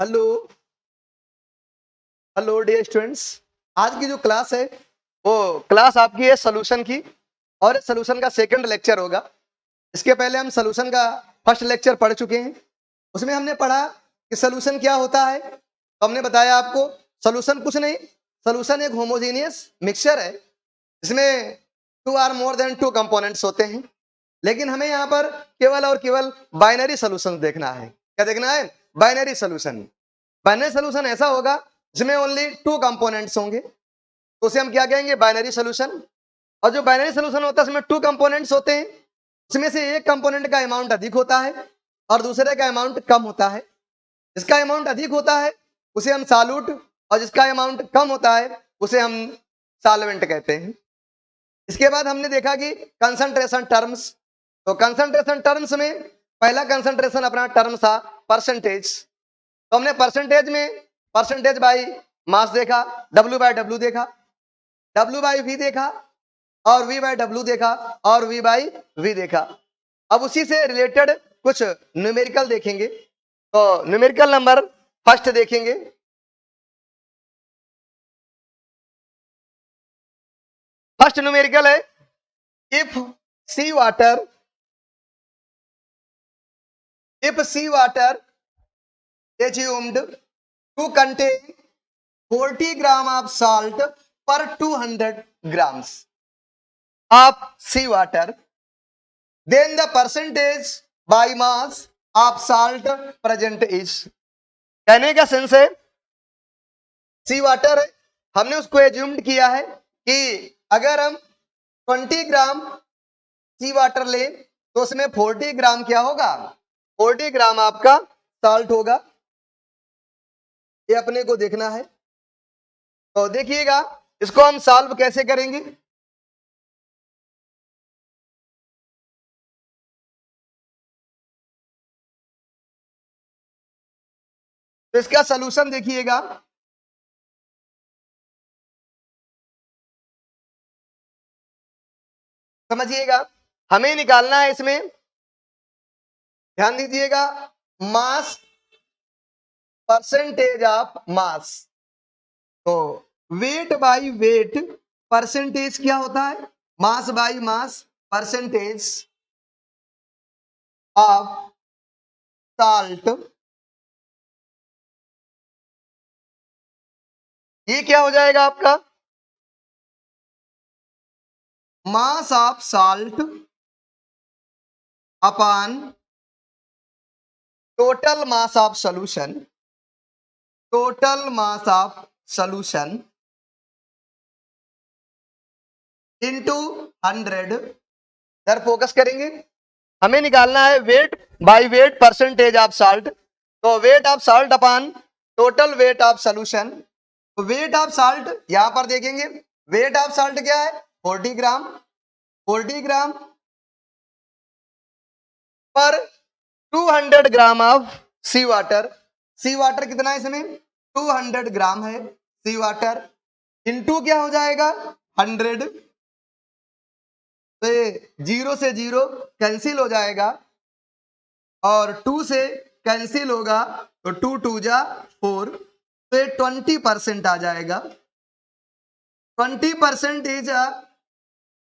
Hello hello dear students. आज की जो क्लास है वो क्लास आपकी है सॉल्यूशन की, और सॉल्यूशन का सेकंड लेक्चर होगा। इसके पहले हम सॉल्यूशन का फर्स्ट लेक्चर पढ़ चुके हैं। उसमें हमने पढ़ा कि सॉल्यूशन क्या होता है। तो हमने बताया आपको सॉल्यूशन कुछ नहीं, सॉल्यूशन एक होमोजेनियस मिक्सचर है जिसमें two or more than two components होते हैं। लेकिन हमें यहाँ पर केवल और केवल बाइनरी सॉल्यूशन देखना है। क्या देखना है? Binary solution. बाइनरी सॉल्यूशन ऐसा होगा जिसमें ओनली टू कंपोनेंट्स होंगे, तो उसे हम क्या कहेंगे? Binary solution. और जो बाइनरी सॉल्यूशन होता है उसमें टू कंपोनेंट्स होते हैं, उसमें से एक कंपोनेंट का अमाउंट अधिक होता है और दूसरे का अमाउंट कम होता है। जिसका अमाउंट अधिक होता है उसे हम साल्यूट, और जिसका अमाउंट कम होता है उसे हम सॉल्वेंट कहते हैं। इसके बाद हमने देखा कि कंसंट्रेशन टर्म्स। तो कंसंट्रेशन टर्म्स में पहला कंसंट्रेशन अपना टर्म था परसेंटेज। तो हमने परसेंटेज में परसेंटेज बाई मास देखा, डब्ल्यू बाई डब्ल्यू देखा, डब्ल्यू बाई वी देखा, और वी बाई डब्ल्यू देखा, और वी बाई वी देखा। अब उसी से रिलेटेड कुछ न्यूमेरिकल देखेंगे। तो न्यूमेरिकल नंबर फर्स्ट देखेंगे। फर्स्ट न्यूमेरिकल है if sea water, if sea water assumed to contain 40 gram of salt per 200 grams of seawater, then the percentage by mass of salt present is। कहने का sense है सी water है, हमने उसको assumed किया है कि अगर हम 20 ग्राम सी वाटर ले तो उसमें 40 ग्राम क्या होगा? 40 ग्राम आपका साल्ट होगा। ये अपने को देखना है। तो देखिएगा इसको हम सॉल्व कैसे करेंगे। तो इसका सलूशन देखिएगा। समझिएगा, हमें निकालना है इसमें, ध्यान दीजिएगा, मास परसेंटेज ऑफ मास। तो वेट बाई वेट परसेंटेज क्या होता है? Mass by mass percentage of salt. ये क्या हो जाएगा आपका? Mass of salt upon total mass of solution, total mass of solution into 100। इधर फोकस करेंगे, हमें निकालना है weight by weight percentage of salt. तो weight of salt upon total weight of solution. तो वेट ऑफ साल्ट यहां पर देखेंगे, वेट ऑफ साल्ट क्या है? 40 ग्राम। 40 ग्राम पर 200 gram of sea water. Sea water कितना है इसमें? 200 ग्राम है सी वाटर। इनटू क्या हो जाएगा? 100। तो जीरो से जीरो कैंसिल हो जाएगा और 2 से कैंसिल होगा, तो 2 2 जा 4। तो ये 20% आ जाएगा। 20% इज अ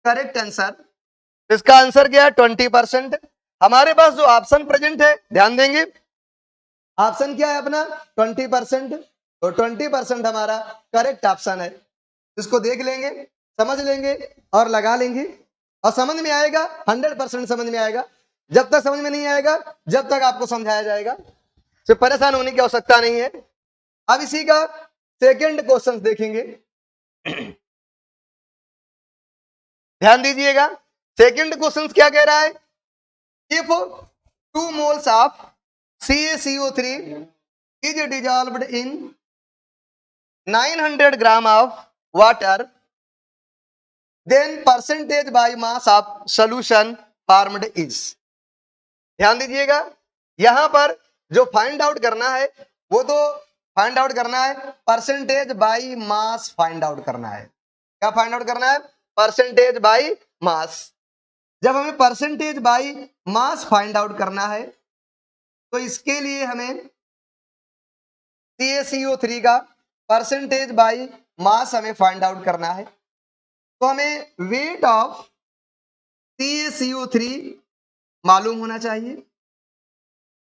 करेक्ट आंसर। इसका आंसर क्या है? 20%। हमारे पास जो ऑप्शन प्रेजेंट है, ध्यान देंगे, ऑप्शन क्या है अपना? 20%। तो 20% हमारा करेक्ट ऑप्शन है। इसको देख लेंगे, समझ लेंगे और लगा लेंगे, और समझ में आएगा। 100% समझ में आएगा। जब तक समझ में नहीं आएगा जब तक आपको समझाया जाएगा, तो परेशान होने की आवश्यकता नहीं है। अब इसी का सेकंड क्वेश्चन देखेंगे। ध्यान दीजिएगा, सेकंड क्वेश्चन क्या कह रहा है? If 2 moles of CaCO3 is dissolved in 900 gram of water, then percentage by mass of solution formed is। ध्यान दीजिएगा, यहां पर जो फाइंड आउट करना है वो तो फाइंड आउट करना है percentage by mass, find out करना है। क्या फाइंड आउट करना है? Percentage by mass. जब हमें percentage by mass find out करना है तो इसके लिए हमें CaCO3 का परसेंटेज बाई मास हमें फाइंड आउट करना है। तो हमें वेट ऑफ CaCO3 मालूम होना चाहिए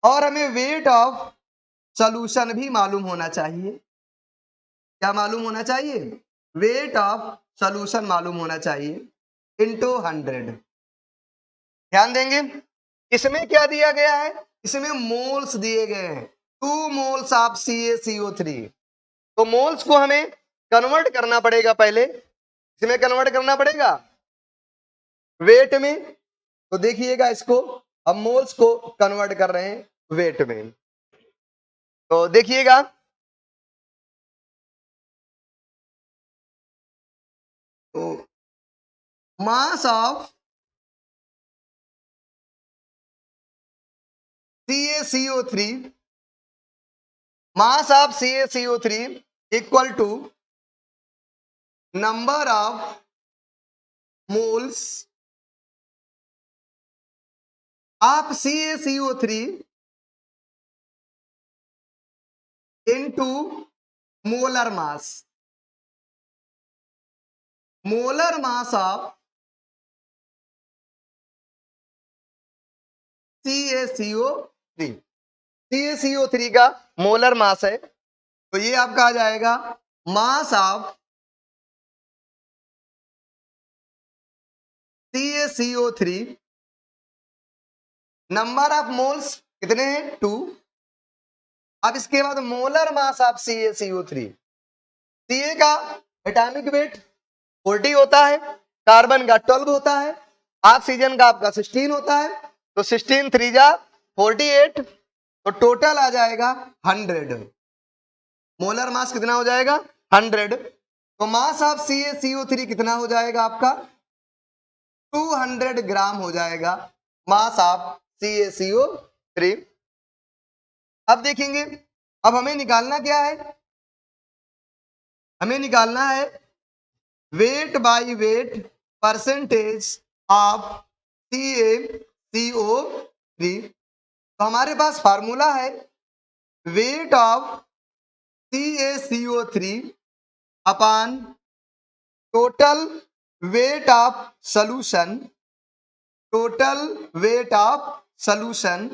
और हमें वेट ऑफ सॉल्यूशन भी मालूम होना चाहिए। क्या मालूम होना चाहिए? वेट ऑफ सॉल्यूशन मालूम होना चाहिए इनटू 100। ध्यान देंगे, इसमें क्या दिया गया है? इसमें मोल्स दिए गए हैं, 2 मोल्स ऑफ CaCO3। तो मोल्स को हमें कन्वर्ट करना पड़ेगा, पहले इसमें कन्वर्ट करना पड़ेगा वेट में। तो देखिएगा, इसको हम मोल्स को कन्वर्ट कर रहे हैं वेट में। तो देखिएगा, तो mass of CaCO3, mass of CaCO3 equal to number of moles of CaCO3 into molar mass. Molar mass of CaCO3, CaCO3 का मोलर मास है, तो ये आपका आ जाएगा mass of CaCO3, number of moles कितने हैं? 2। अब इसके बाद molar mass of CaCO3, Ca का एटॉमिक वेट 40 होता है, कार्बन का 12 होता है, ऑक्सीजन का आपका 16 होता है, तो 16 3 जा 48, तो टोटल आ जाएगा 100। मोलर मास कितना हो जाएगा? 100। तो मास ऑफ CaCO3 कितना हो जाएगा आपका? 200 ग्राम हो जाएगा मास ऑफ CaCO3। अब देखेंगे, अब हमें निकालना क्या है? हमें निकालना है weight by weight percentage of CaCO3। तो हमारे पास फार्मूला है weight of CaCO3 upon total weight of solution, total weight of solution.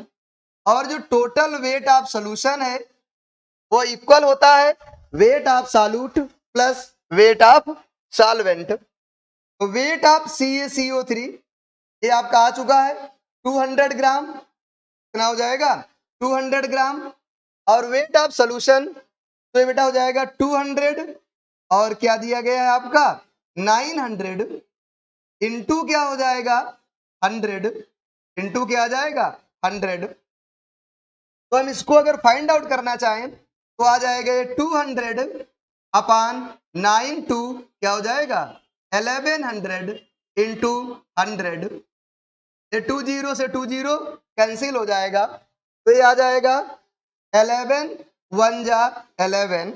और जो टोटल वेट ऑफ सॉल्यूशन है वो इक्वल होता है wait of solute plus weight of solvent. तो वेट ऑफ CaCO3 ये आपका आ चुका है 200 ग्राम। कितना हो जाएगा? 200 ग्राम। और वेट ऑफ सॉल्यूशन तो ये बेटा हो जाएगा 200, और क्या दिया गया है आपका? 900 इंटू क्या हो जाएगा? 100 इंटू क्या आ जाएगा? 100। तो हम इसको अगर फाइंड आउट करना चाहें तो आ जाएगा 200 अपॉन 9 टू क्या हो जाएगा? 1100 इंटू 100। ये 20 से 20 कैंसिल हो जाएगा, तो ये आ जाएगा 11 1 जा 11,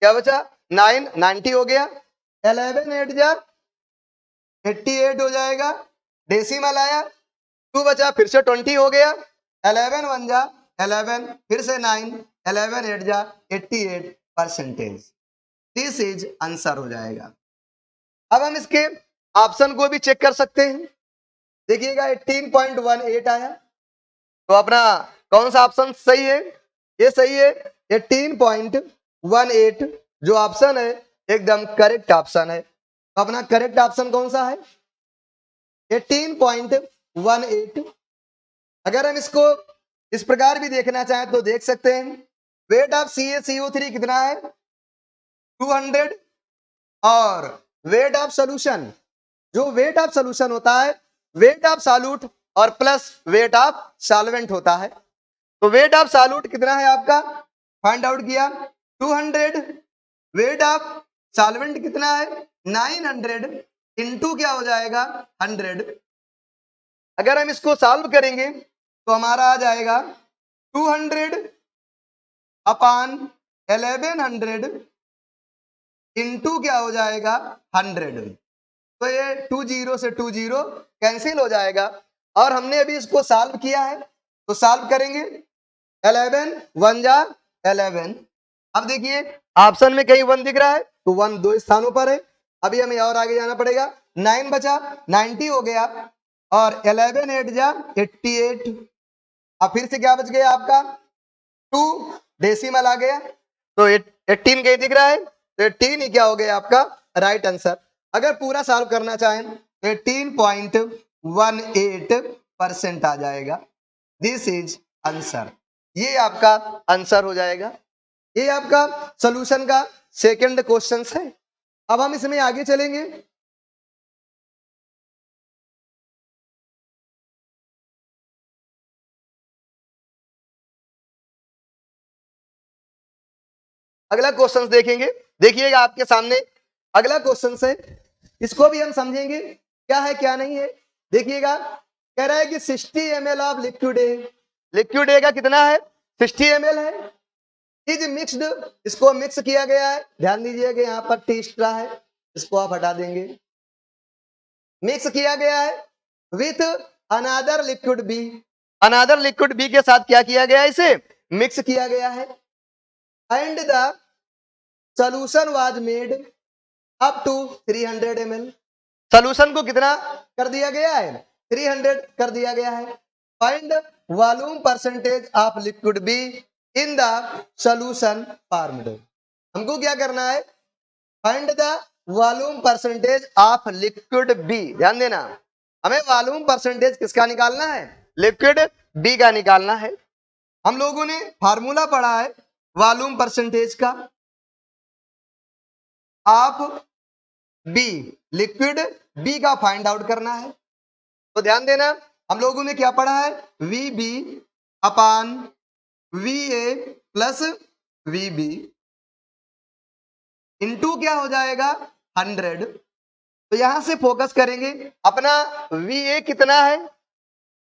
क्या बचा? 9 90 हो गया, 11 8 जा 88 हो जाएगा, डेसिमल आया, 2 बचा, फिर से 20 हो गया, 11 1 जा 11, फिर से 9, 11 8 जा 88 परसेंटेज। दिस इज आंसर हो जाएगा। अब हम इसके ऑप्शन को भी चेक कर सकते हैं। देखिएगा 18.18 आया, तो अपना कौन सा ऑप्शन सही है? ये सही है, 18.18 जो ऑप्शन है एकदम करेक्ट ऑप्शन है। तो अपना करेक्ट ऑप्शन कौन सा है? 18.18। अगर हम इसको इस प्रकार भी देखना चाहें तो देख सकते हैं, वेट ऑफ CaCO3 कितना है? 200, और वेट ऑफ सॉल्यूशन, जो वेट ऑफ सॉल्यूशन होता है वेट ऑफ सॉल्यूट और प्लस वेट ऑफ सॉल्वेंट होता है। तो वेट ऑफ सॉल्यूट कितना है आपका? फाइंड आउट किया 200, वेट ऑफ सॉल्वेंट कितना है? 900 इंटू क्या हो जाएगा? 100। अगर हम इसको सॉल्व करेंगे तो हमारा आ जाएगा 200 अपॉन 1100 इंटू क्या हो जाएगा? 100। तो ये 20 से 20 कैंसिल हो जाएगा, और हमने अभी इसको सॉल्व किया है, तो सॉल्व करेंगे 11 1 जा 11, अब देखिए ऑप्शन में कहीं 1 दिख रहा है तो 1 2 स्थानों पर है। अभी हमें और आगे जाना पड़ेगा। 9 बचा, 90 हो गया, और 11 8 जा 88। अब फिर से क्या बच गया आपका 2, डेसिमल आ गया, तो 18 कहीं दिख रहा है, तो 18 ही क्या हो गया आपका राइट आंसर। अगर पूरा सॉल्व करना चाहें तो 18.18% आ जाएगा। दिस इज आंसर, ये आपका आंसर हो जाएगा। ये आपका सॉल्यूशन का सेकंड क्वेश्चन है। अब हम इसमें आगे चलेंगे। अगला क्वेश्चन देखेंगे। देखिएगा आपके सामने अगला क्वेश्चन है, इसको भी हम समझेंगे क्या है क्या नहीं है। देखिएगा कह रहा है कि 60 ml of liquid A, liquid A का कितना है 60 ml है, इज मिक्सड, इसको मिक्स किया गया है। ध्यान दीजिएगा यहाँ पर टी एक्स्ट्रा है, इसको आप हटा देंगे। मिक्स किया गया है with another liquid B, another liquid B के साथ क्या किया गया है, इसे मिक्स किया गया है। And the solution was made up to 300 ml, solution को कितना कर दिया गया है 300 कर दिया गया है। Find volume percentage of liquid B in the solution formed, हमको क्या करना है find the volume percentage of liquid B. ध्यान देना, हमें वॉल्यूम परसेंटेज किसका निकालना है लिक्विड बी का निकालना है। हम लोगों ने फार्मूला पढ़ा है वॉल्यूम परसेंटेज का ऑफ बी, लिक्विड बी का फाइंड आउट करना है। तो ध्यान देना हम लोगों ने क्या पढ़ा है V B upon V A plus V B into क्या हो जाएगा 100। तो यहां से फोकस करेंगे अपना वी ए कितना है,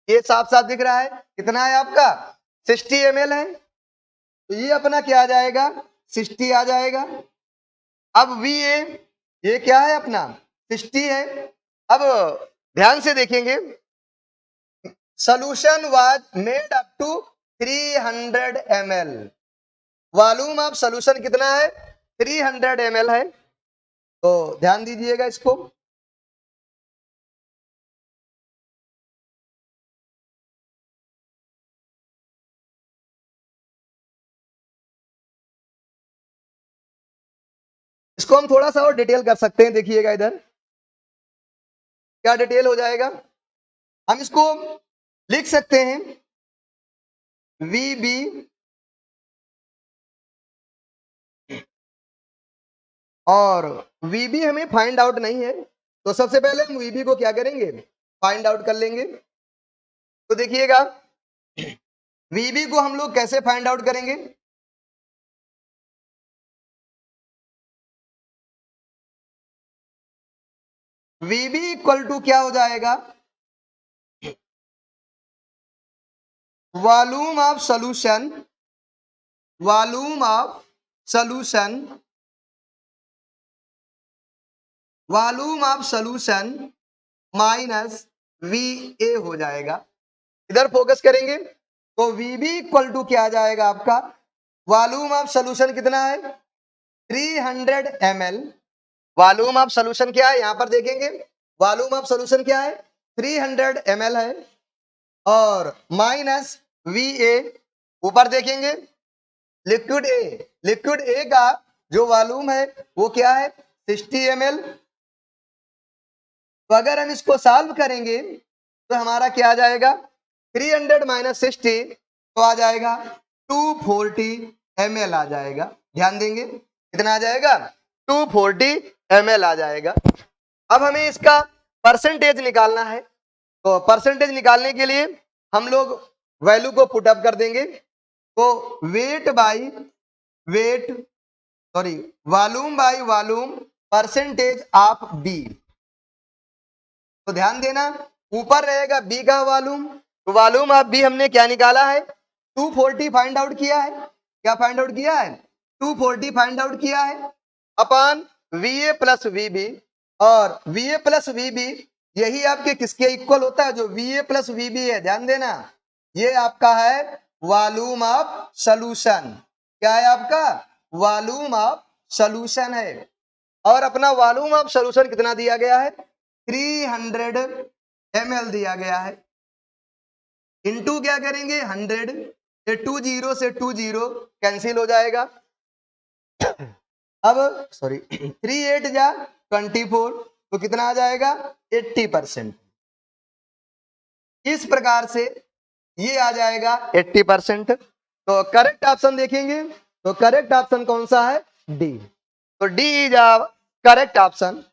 ये साफ साफ दिख रहा है कितना है आपका 60 ml है, तो ये अपना क्या आ जाएगा 60 आ जाएगा। अब वी ए ये क्या है अपना 60 है। अब ध्यान से देखेंगे solution was made up to 300 ml, volume of solution कितना है 300 ml है। तो ध्यान दीजिएगा इसको, इसको हम थोड़ा सा और डिटेल कर सकते हैं। देखिएगा इधर क्या डिटेल हो जाएगा, हम इसको लिख सकते हैं वी बी और वी बी हमें फाइंड आउट नहीं है, तो सबसे पहले हम वी बी को क्या करेंगे फाइंड आउट कर लेंगे। तो देखिएगा वी बी को हम लोग कैसे फाइंड आउट करेंगे, वी बी इक्वल टू क्या हो जाएगा volume of solution, volume of solution, volume of solution minus V A हो जाएगा। इधर फोकस करेंगे तो वी बी इक्वल टू क्या आ जाएगा आपका वॉल्यूम ऑफ सॉल्यूशन कितना है 300 ml, वॉल्यूम ऑफ सॉल्यूशन क्या है यहां पर देखेंगे वॉल्यूम ऑफ सॉल्यूशन क्या है 300 ml है, और माइनस वी ए ऊपर देखेंगे लिक्विड ए, लिक्विड ए का जो वॉल्यूम है वो क्या है 60 ml। तो अगर हम इसको सॉल्व करेंगे तो हमारा क्या आ जाएगा 300 माइनस 60 तो आ जाएगा 240 ml आ जाएगा। ध्यान देंगे कितना आ जाएगा 240 ml आ जाएगा। अब हमें इसका परसेंटेज निकालना है, तो परसेंटेज निकालने के लिए हम लोग वैल्यू को पुट अप कर देंगे। तो weight by weight, sorry volume by volume percentage of B. तो ध्यान देना ऊपर रहेगा बी का वॉल्यूम, तो वॉल्यूम ऑफ बी हमने क्या निकाला है 240 फाइंड आउट किया है, क्या फाइंड आउट किया है 240 फाइंड आउट किया है upon V A plus V B, और V A plus V B यही आपके किसके इक्वल होता है जो V A plus V B है। ध्यान देना ये आपका है वॉल्यूम ऑफ सॉल्यूशन, क्या है आपका वॉल्यूम ऑफ सॉल्यूशन है, और अपना वॉल्यूम ऑफ सॉल्यूशन कितना दिया गया है, 300 ml दिया गया है। इनटू क्या करेंगे 100, ये 20 से 20 कैंसिल हो जाएगा। अब सॉरी 3 8 जा 24, तो कितना आ जाएगा 80%। इस प्रकार से ये आ जाएगा 80%। तो करेक्ट ऑप्शन देखेंगे तो करेक्ट ऑप्शन कौन सा है, डी। तो D is a correct option,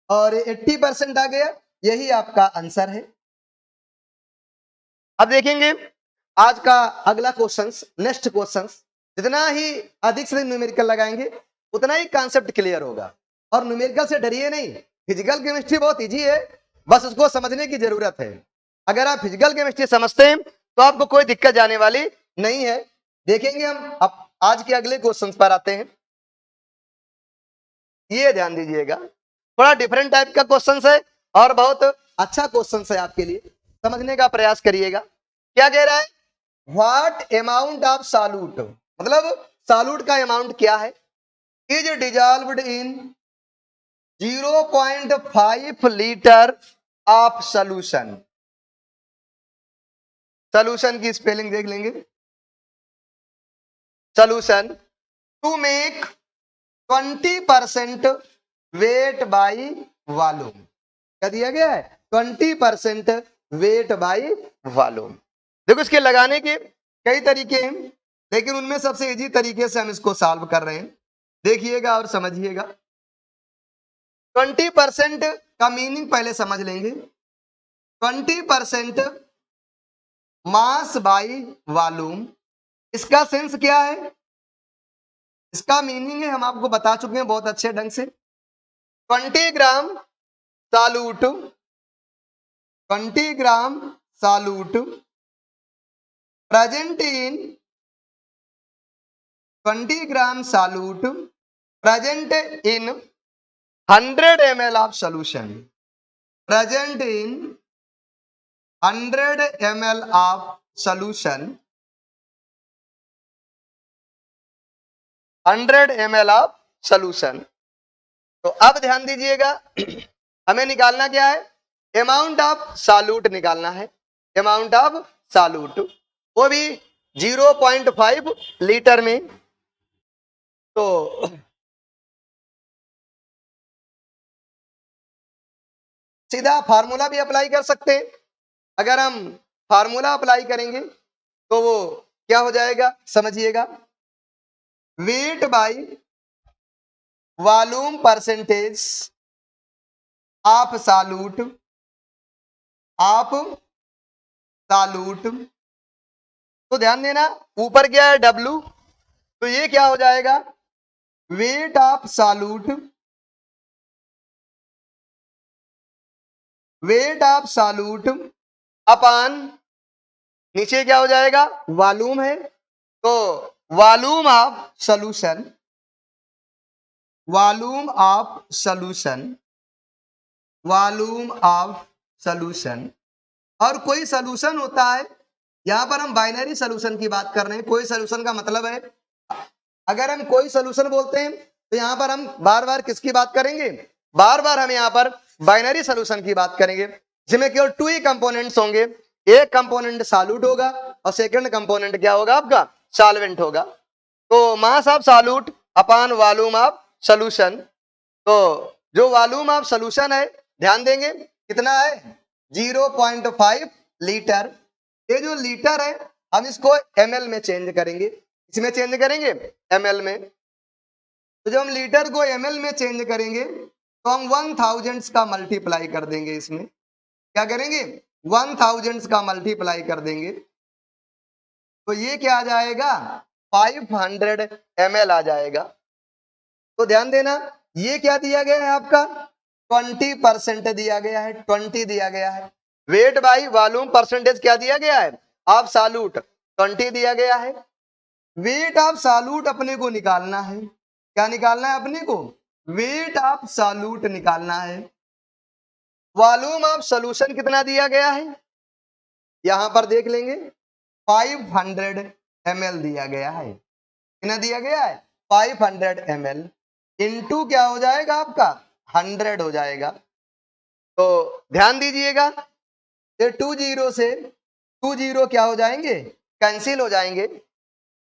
और 80% आ गया, यही आपका आंसर है। अब देखेंगे आज का अगला क्वेश्चन, नेक्स्ट क्वेश्चन। जितना ही अधिक से न्यूमेरिकल लगाएंगे उतना ही कॉन्सेप्ट क्लियर होगा, और न्यूमेरिकल से डरिए नहीं, फिजिकल केमिस्ट्री बहुत इजी है, बस उसको समझने की जरूरत है। अगर आप फिजिकल केमिस्ट्री समझते हैं तो आपको कोई दिक्कत जाने वाली नहीं है। देखेंगे हम अब आज के अगले क्वेश्चन पर आते हैं। ये ध्यान दीजिएगा, थोड़ा डिफरेंट टाइप का क्वेश्चन है और बहुत अच्छा क्वेश्चन है, आपके लिए समझने का प्रयास करिएगा। क्या कह रहा है, व्हाट अमाउंट ऑफ सॉल्यूट, मतलब सॉल्यूट का अमाउंट क्या है, is dissolved in 0.5 litre of solution. Solution की स्पेलिंग देख लेंगे, solution to make 20% weight by volume. क्या दिया गया है, 20% वेट बाई वॉल्यूम। देखो इसके लगाने के कई तरीके हैं, लेकिन उनमें सबसे इजी तरीके से हम इसको सॉल्व कर रहे हैं। देखिएगा और समझिएगा। 20% का मीनिंग पहले समझ लेंगे। 20% मास बाई वॉल्यूम, इसका सेंस क्या है, इसका मीनिंग है हम आपको बता चुके हैं बहुत अच्छे ढंग से। 20 gram solute, 20 gram solute present in 20 gram solute present in 100 ml of solution, present in 100 ml of solution, 100 ml of solution। तो अब ध्यान दीजिएगा, हमें निकालना क्या है, अमाउंट ऑफ सॉल्यूट निकालना है, अमाउंट ऑफ सॉल्यूट, वो भी 0.5 लीटर में। तो सीधा फार्मूला भी अप्लाई कर सकते हैं। अगर हम फार्मूला अप्लाई करेंगे तो वो क्या हो जाएगा, समझिएगा, wait by volume percentage of solute, of solute. तो ध्यान देना, ऊपर क्या है W, तो ये क्या हो जाएगा, weight of solute, weight of solute upon, नीचे क्या हो जाएगा, वॉल्यूम है, तो volume of solution, volume of solution, volume of solution. और कोई सॉल्यूशन होता है, यहां पर हम बाइनरी सॉल्यूशन की बात कर रहे हैं। कोई सॉल्यूशन का मतलब है, अगर हम कोई सॉल्यूशन बोलते हैं तो यहां पर हम बार बार किसकी बात करेंगे, बार बार हम यहां पर बाइनरी सॉल्यूशन की बात करेंगे, जिसमें केवल 2 ही कंपोनेंट्स होंगे। एक कंपोनेंट सॉल्यूट होगा और सेकंड कंपोनेंट क्या होगा, आपका सॉल्वेंट होगा। तो मास of solute upon volume of solution. तो जो वॉल्यूम ऑफ सॉल्यूशन है, ध्यान देंगे कितना है, 0.5 लीटर। ये जो लीटर है हम इसको ml में चेंज करेंगे, इसमें चेंज करेंगे ml में। तो जब हम लीटर को ml में चेंज करेंगे तो हम 1000 का मल्टीप्लाई कर देंगे, इसमें क्या करेंगे, 1000 का मल्टीप्लाई कर देंगे, तो ये क्या आ जाएगा, 500 ml आ जाएगा। तो ध्यान देना, ये क्या दिया गया है आपका, 20% दिया गया है, 20 दिया गया है। वेट बाई वॉल्यूम परसेंटेज क्या दिया गया है, ऑफ सॉल्यूट 20 दिया गया है। वेट ऑफ सॉल्यूट अपने को निकालना है, क्या निकालना है अपने को, वेट ऑफ सॉल्यूट निकालना है। वॉल्यूम ऑफ सॉल्यूशन कितना दिया गया है, यहां पर देख लेंगे 500 ml दिया गया है। कितना दिया गया है, 500 ml इंटू क्या हो जाएगा आपका 100 हो जाएगा। तो ध्यान दीजिएगा, ये 20 से 20 क्या हो जाएंगे, कैंसिल हो जाएंगे।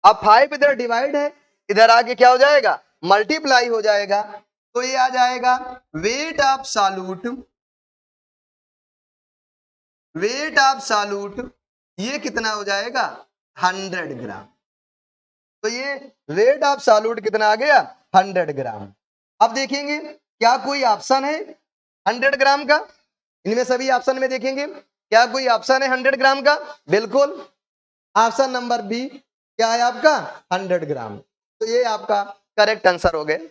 अब 5 इधर डिवाइड है, इधर आके क्या हो जाएगा, मल्टीप्लाई हो जाएगा। तो ये आ जाएगा weight of solute, weight of solute ये कितना हो जाएगा 100 ग्राम। तो ये वेट ऑफ सॉल्यूट कितना आ गया 100 ग्राम। अब देखेंगे क्या कोई ऑप्शन है 100 ग्राम का, इनमें सभी ऑप्शन में देखेंगे क्या कोई ऑप्शन है 100 ग्राम का, बिल्कुल ऑप्शन नंबर बी क्या है आपका 100 ग्राम। तो ये आपका करेक्ट आंसर हो गए।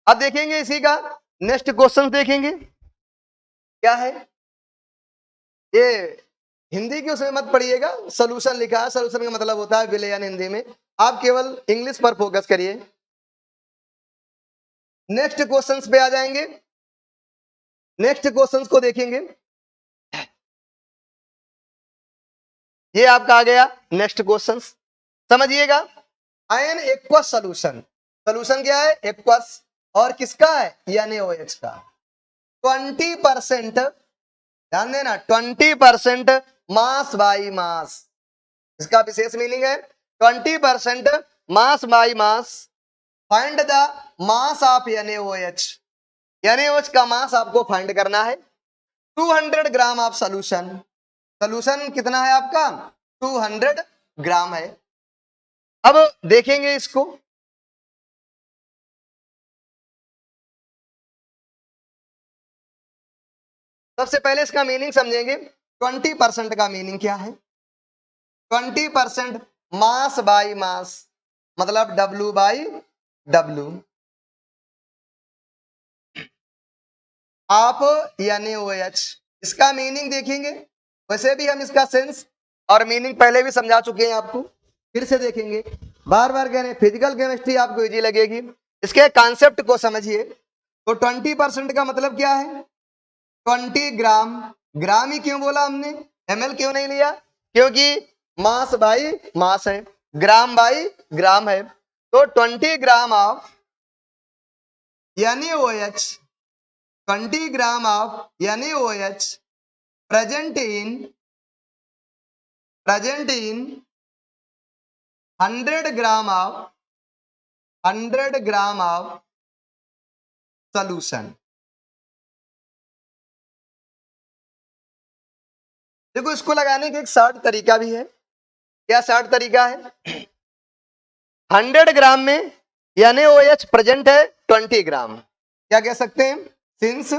अब देखेंगे इसी का नेक्स्ट क्वेश्चन देखेंगे क्या है, ये हिंदी की उसमें मत पढ़िएगा, सोल्यूशन लिखा है, सोल्यूशन का मतलब होता है विलयन हिंदी में, आप केवल इंग्लिश पर फोकस करिए। नेक्स्ट क्वेश्चंस पे आ जाएंगे, नेक्स्ट क्वेश्चंस को देखेंगे। ये आपका आ गया नेक्स्ट क्वेश्चन, समझिएगा आयन एक्वस सोल्यूशन, सोल्यूशन क्या है एक्वस, और किसका है NaOH का। 20%, ध्यान देना 20% मास बाई मास, इसका विशेष मीनिंग है 20% मास by mass, find the mass of NaOH, NaOH का मास आपको फाइंड करना है। 200 ग्राम ऑफ सोल्यूशन, सोल्यूशन कितना है आपका 200 ग्राम है। अब देखेंगे इसको, सबसे पहले इसका मीनिंग समझेंगे। 20% का मीनिंग क्या है, 20% मास बाई मास मतलब W बाई W आप NaOH, इसका मीनिंग देखेंगे। वैसे भी हम इसका सेंस और मीनिंग पहले भी समझा चुके हैं आपको, फिर से देखेंगे, बार बार कह रहे हैं फिजिकल केमिस्ट्री आपको इजी लगेगी। इसके कॉन्सेप्ट को समझिए। तो 20% का मतलब क्या है 20 ग्राम, ग्राम ही क्यों बोला हमने, ml क्यों नहीं लिया, क्योंकि मास बाई मास है, ग्राम बाई ग्राम है। तो 20 gram of NaOH, 20 gram of NaOH present in 100 gram of 100 gram of solution. देखो इसको लगाने का एक शॉर्ट तरीका भी है, क्या शॉर्ट तरीका है, 100 ग्राम में NaOH प्रेजेंट है 20 ग्राम, क्या कह सकते हैं, since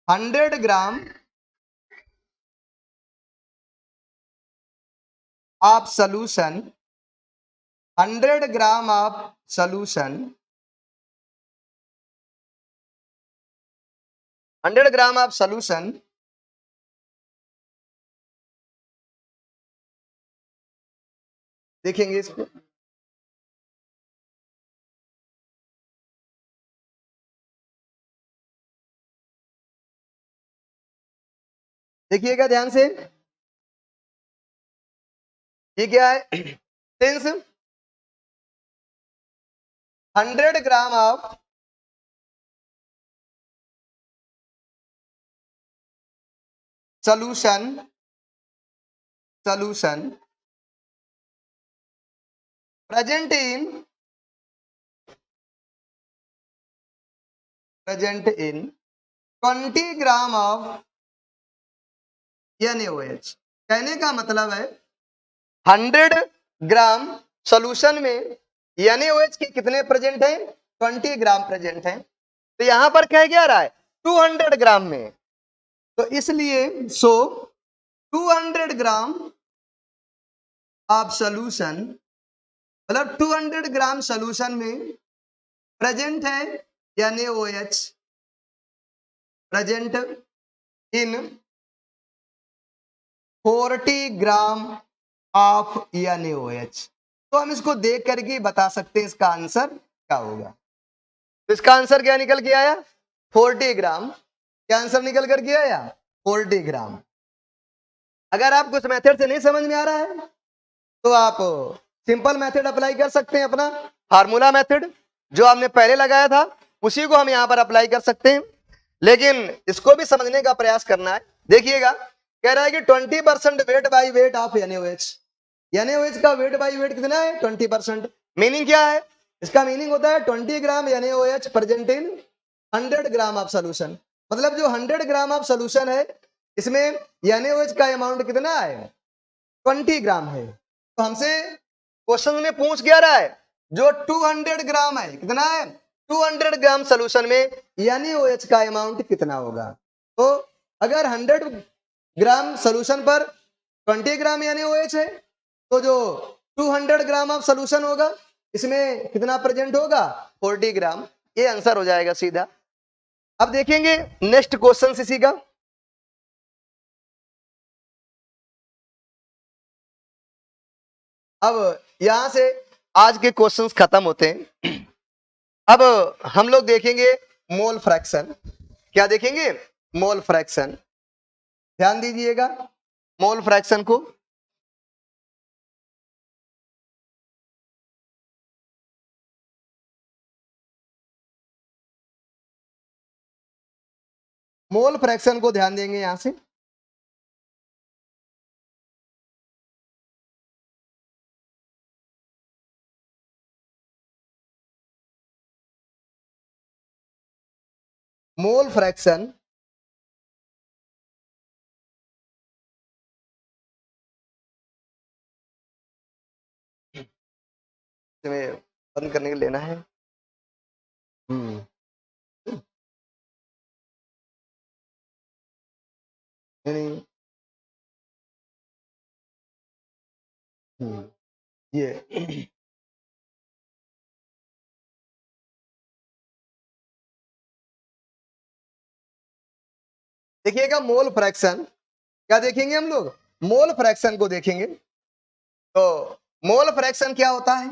100 gram of solution, 100 gram of solution, 100 gram of solution देखेंगे इसको, देखिएगा ध्यान से, ये क्या है since 100 gram of solution, solution present in 20 gram of NaOH, कहने का मतलब है 100 ग्राम सोल्यूशन में NaOH के कितने प्रेजेंट हैं 20 ग्राम प्रेजेंट हैं। तो यहां पर कह क्या रहा है 200 ग्राम में, तो इसलिए 200 ग्राम ऑफ सोल्यूशन मतलब 200 ग्राम सोल्यूशन में प्रेजेंट है NaOH present in 40 gram of NaOH। तो हम इसको देख करके बता सकते हैं इसका आंसर क्या होगा। तो इसका आंसर क्या निकल के आया 40 ग्राम, क्या आंसर निकल कर के आया 40 ग्राम। अगर आपको इस मेथड से नहीं समझ में आ रहा है तो आप सिंपल मेथड अप्लाई कर सकते हैं, अपना फार्मूला मेथड जो आपने पहले लगाया था उसी को हम यहाँ पर अप्लाई कर सकते हैं, लेकिन इसको भी समझने का प्रयास करना है। देखिएगा, कह रहा है कि 20% weight by weight of NaOH। NaOH का वेट बाई वेट कितना है? 20%। मीनिंग क्या है? इसका मीनिंग होता है 20 ग्राम NaOH present in 100 gram of solution. मतलब जो 100 ग्राम ऑफ सोल्यूशन है इसमें NaOH का अमाउंट कितना है? 20 ग्राम है। तो हमसे क्वेश्चन में पूछ क्या रहा है? जो 200 ग्राम है, कितना है? 200 ग्राम सोल्यूशन में NaOH का अमाउंट कितना होगा? तो अगर 100 ग्राम सोल्यूशन पर 20 ग्राम NaOH है तो जो 200 ग्राम ऑफ सोल्यूशन होगा इसमें कितना प्रेजेंट होगा? 40 ग्राम। ये आंसर हो जाएगा सीधा। अब देखेंगे नेक्स्ट क्वेश्चन इसी का। अब यहां से आज के क्वेश्चंस खत्म होते हैं। अब हम लोग देखेंगे मोल फ्रैक्शन। क्या देखेंगे? Mole fraction. ध्यान दीजिएगा मोल फ्रैक्शन को। मोल फ्रैक्शन को ध्यान देंगे यहां से। मोल फ्रैक्शन बंद करने के लेना है। नहीं, ये देखिएगा मोल फ्रैक्शन। क्या देखेंगे हम लोग? मोल फ्रैक्शन को देखेंगे। तो मोल फ्रैक्शन क्या होता है?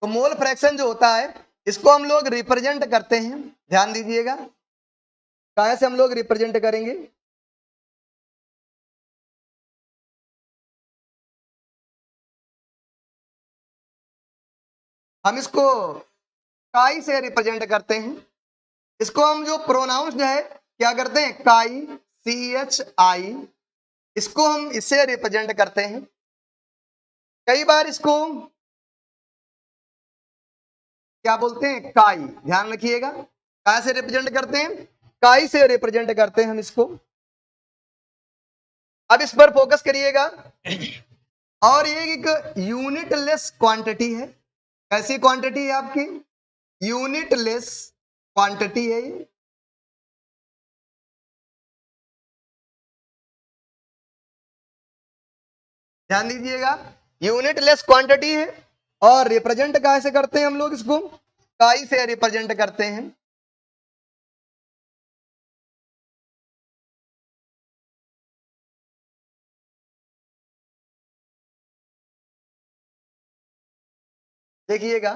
तो मोल फ्रैक्शन जो होता है इसको हम लोग रिप्रेजेंट करते हैं। ध्यान दीजिएगा कहां से हम लोग रिप्रेजेंट करेंगे? हम इसको काई से रिप्रेजेंट करते हैं। इसको हम जो प्रोनाउंस्ड है क्या करते हैं? काई, CHI। इसको हम इससे रिप्रेजेंट करते हैं। कई बार इसको क्या बोलते हैं? काई। ध्यान रखिएगा काय से रिप्रेजेंट करते हैं? काई से रिप्रेजेंट करते हैं हम इसको। अब इस पर फोकस करिएगा। और ये एक यूनिट लेस क्वांटिटी है। कैसी क्वांटिटी है आपकी? यूनिट लेस क्वांटिटी है ये। ध्यान दीजिएगा यूनिट लेस क्वांटिटी है। और रिप्रेजेंट कैसे करते हैं हम लोग इसको? काई से रिप्रेजेंट करते हैं। देखिएगा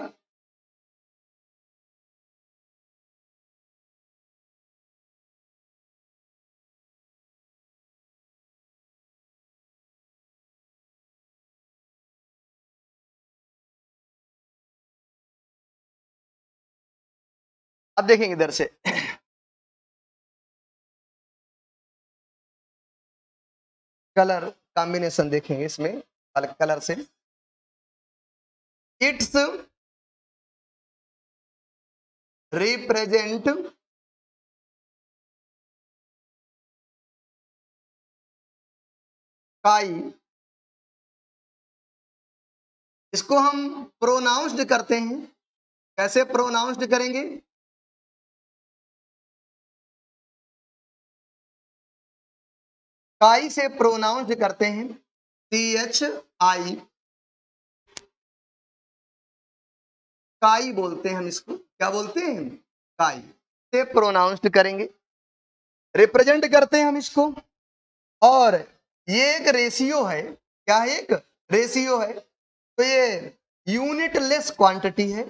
अब देखेंगे इधर से। कलर कॉम्बिनेशन देखेंगे इसमें अलग कलर से। इट्स रिप्रेजेंट काई। इसको हम प्रोनाउंस्ड करते हैं। कैसे प्रोनाउंस्ड करेंगे? काई से प्रोनाउंस्ड करते हैं CHI। काई बोलते हैं हम इसको। क्या बोलते हैं? काई से प्रोनाउंस्ड करेंगे। रिप्रेजेंट करते हैं हम इसको। और ये एक रेशियो है। क्या है? एक रेशियो है। तो ये यूनिट लेस क्वांटिटी है।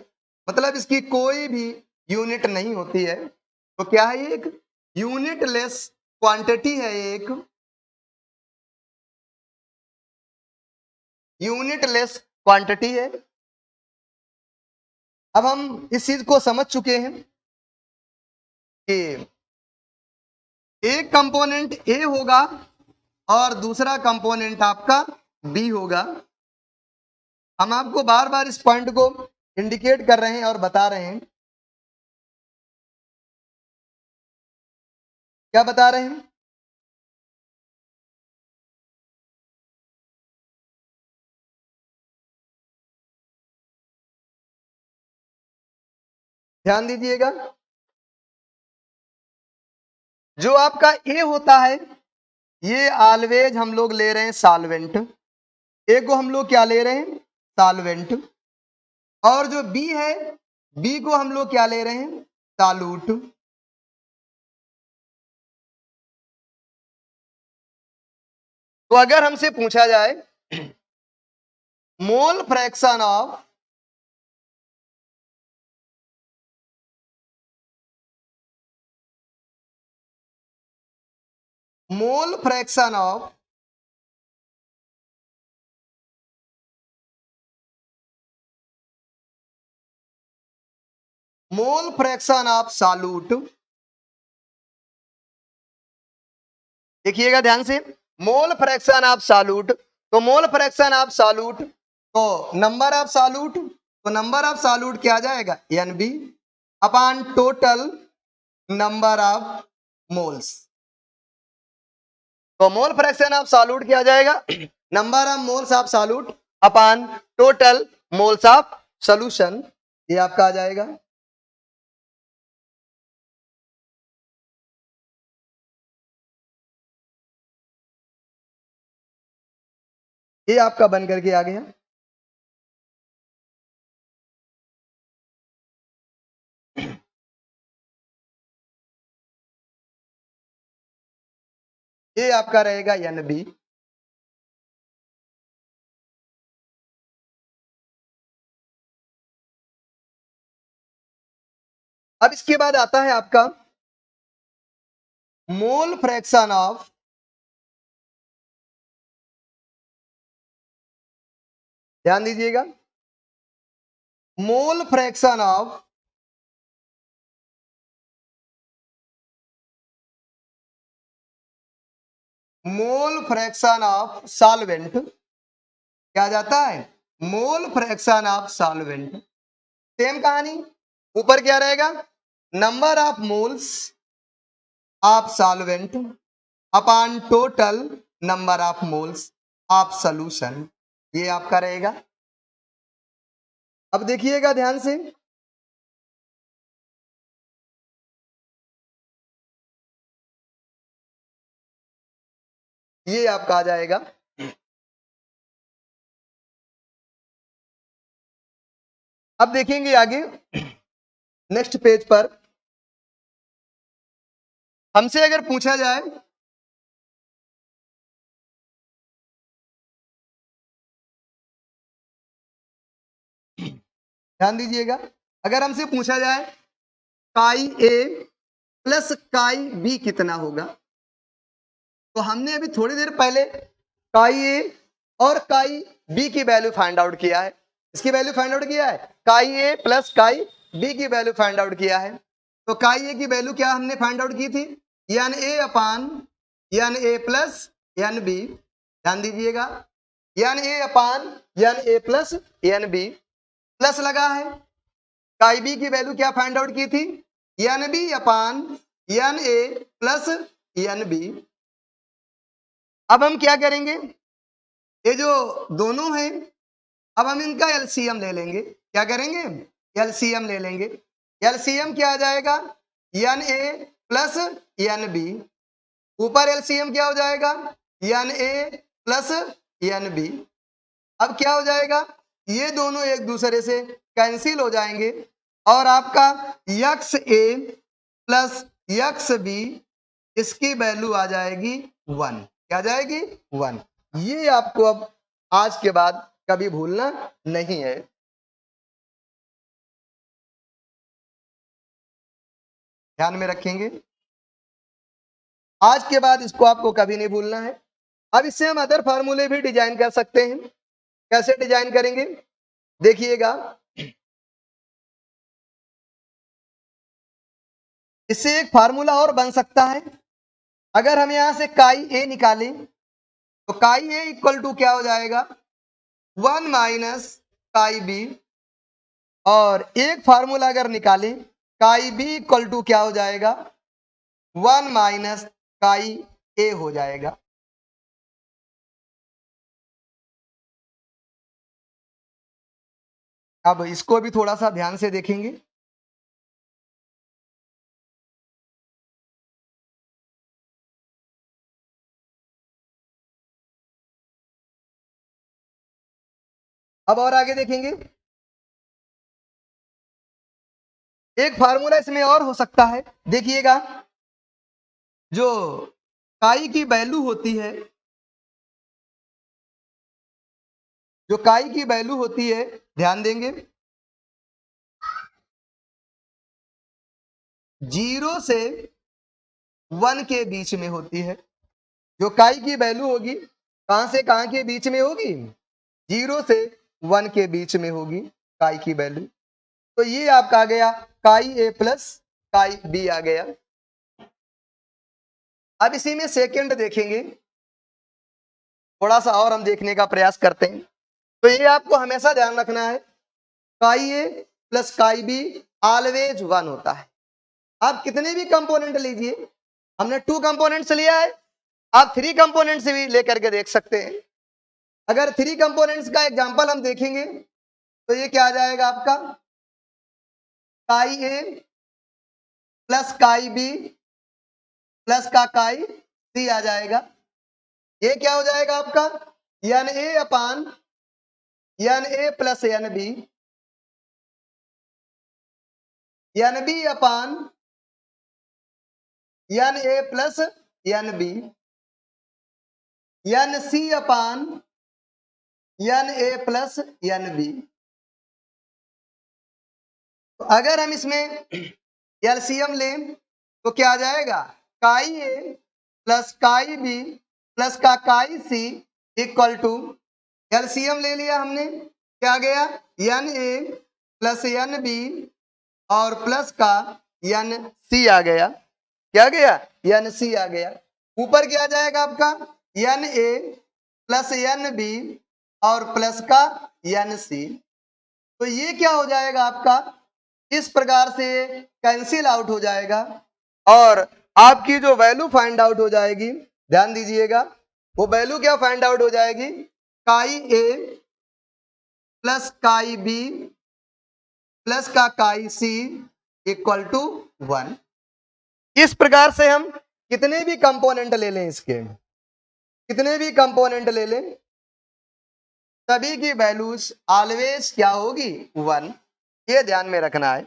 मतलब इसकी कोई भी यूनिट नहीं होती है। तो क्या है, ये एक यूनिटलेस क्वांटिटी है, एक यूनिटलेस क्वांटिटी है। अब हम इस चीज को समझ चुके हैं कि एक कंपोनेंट ए होगा और दूसरा कंपोनेंट आपका बी होगा। हम आपको बार बार इस पॉइंट को इंडिकेट कर रहे हैं और बता रहे हैं। क्या बता रहे हैं? ध्यान दीजिएगा, जो आपका ए होता है ये ऑलवेज हम लोग ले रहे हैं सॉल्वेंट। ए को हम लोग क्या ले रहे हैं? सॉल्वेंट। और जो बी है, बी को हम लोग क्या ले रहे हैं? सॉल्यूट। तो अगर हमसे पूछा जाए mole fraction of mole fraction of mole fraction of solute, देखिएगा ध्यान से, मोल फ्रैक्शन ऑफ सॉल्यूट। तो मोल फ्रैक्शन ऑफ सॉल्यूट, तो नंबर ऑफ सॉल्यूट, तो नंबर ऑफ सॉल्यूट क्या आ जाएगा? N B upon total number of moles. तो मोल फ्रैक्शन ऑफ सॉल्यूट क्या आ जाएगा? Number of moles of solute upon total moles of solution, ये आपका आ जाएगा। ये आपका बन करके आ गया। ये आपका रहेगा एन बी। अब इसके बाद आता है आपका मोल फ्रैक्शन ऑफ ध्यान दीजिएगा, मोल fraction of mole fraction of solvent, क्या जाता है? मोल फ्रैक्शन ऑफ सॉल्वेंट। सेम कहानी, ऊपर क्या रहेगा? Number of moles of solvent upon total number of moles of solution, ये आपका रहेगा। अब देखिएगा ध्यान से, ये आपका आ जाएगा। अब देखेंगे आगे नेक्स्ट पेज पर, हमसे अगर पूछा जाए ध्यान दीजिएगा, अगर हमसे पूछा जाए काई ए प्लस काई बी कितना होगा, तो हमने अभी थोड़ी देर पहले काई ए और काई बी की वैल्यू फाइंड आउट किया है। इसकी वैल्यू फाइंड आउट किया है, काई ए प्लस काई बी की वैल्यू फाइंड आउट किया है। तो काई ए की वैल्यू क्या हमने फाइंड आउट की थी? N A upon N A plus N B. ध्यान दीजिएगा, N A upon N A plus N B, plus लगा है। काई बी की वैल्यू क्या फाइंड आउट की थी? N B upon N A plus N B. अब हम क्या करेंगे, ये जो दोनों हैं, अब हम इनका एलसीएम ले लेंगे। क्या करेंगे? एलसीएम ले लेंगे। एलसीएम क्या आ जाएगा? N A plus N B. ऊपर एलसीएम क्या हो जाएगा? N A plus N B. अब क्या हो जाएगा? ये दोनों एक दूसरे से कैंसिल हो जाएंगे और आपका यक्स ए प्लस यक्स बी, इसकी वैल्यू आ जाएगी 1। क्या जाएगी? 1। ये आपको अब आज के बाद कभी भूलना नहीं है। ध्यान में रखेंगे, आज के बाद इसको आपको कभी नहीं भूलना है। अब इससे हम अदर फार्मूले भी डिजाइन कर सकते हैं। कैसे डिजाइन करेंगे देखिएगा, इससे एक फार्मूला और बन सकता है। अगर हम यहां से काई ए निकालें तो काई ए इक्वल टू क्या हो जाएगा, 1 माइनस काई बी। और एक फार्मूला अगर निकालें काई बी इक्वल टू क्या हो जाएगा, 1 माइनस काई ए हो जाएगा। अब इसको भी थोड़ा सा ध्यान से देखेंगे। अब और आगे देखेंगे, एक फार्मूला इसमें और हो सकता है। देखिएगा, जो काई की वैल्यू होती है, जो काई की वैल्यू होती है, ध्यान देंगे, 0 से 1 के बीच में होती है। जो काई की वैल्यू होगी कहां से कहां के बीच में होगी, 0 से 1 के बीच में होगी काई की वैल्यू। तो ये आपका आ गया chi A plus chi B आ गया। अब इसी में सेकंड देखेंगे, थोड़ा सा और हम देखने का प्रयास करते हैं। तो ये आपको हमेशा ध्यान रखना है, काई A plus chi be always 1 होता है। आप कितने भी कंपोनेंट लीजिए, हमने 2 कंपोनेंट्स लिया है, आप 3 कंपोनेंट्स भी लेकर के देख सकते हैं। अगर 3 कंपोनेंट्स का एग्जांपल हम देखेंगे तो ये क्या आ जाएगा आपका, काई A plus chi B plus का काई सी आ जाएगा। ये क्या हो जाएगा आपका, N A upon N A plus N B, N B upon N A plus N B, N C upon N A plus N B. तो अगर हम इसमें एलसीएम लें तो क्या आ जाएगा, काई A plus chi B plus का काई सी इक्वल टू, एलसीएम ले लिया हमने, क्या गया, N A plus N B और प्लस का एन सी आ गया। क्या गया, एन सी आ गया। ऊपर क्या आ जाएगा आपका, N A plus N B और प्लस का एन सी। तो ये क्या हो जाएगा आपका, इस प्रकार से कैंसिल आउट हो जाएगा और आपकी जो वैल्यू फाइंड आउट हो जाएगी, ध्यान दीजिएगा, वो वैल्यू क्या फाइंड आउट हो जाएगी, काई A plus chi B plus का काई सी इक्वल टू 1। इस प्रकार से हम कितने भी कंपोनेंट ले लें, इसके कितने भी कंपोनेंट ले लें, सभी की वैल्यूज ऑलवेज क्या होगी, 1। ये ध्यान में रखना है,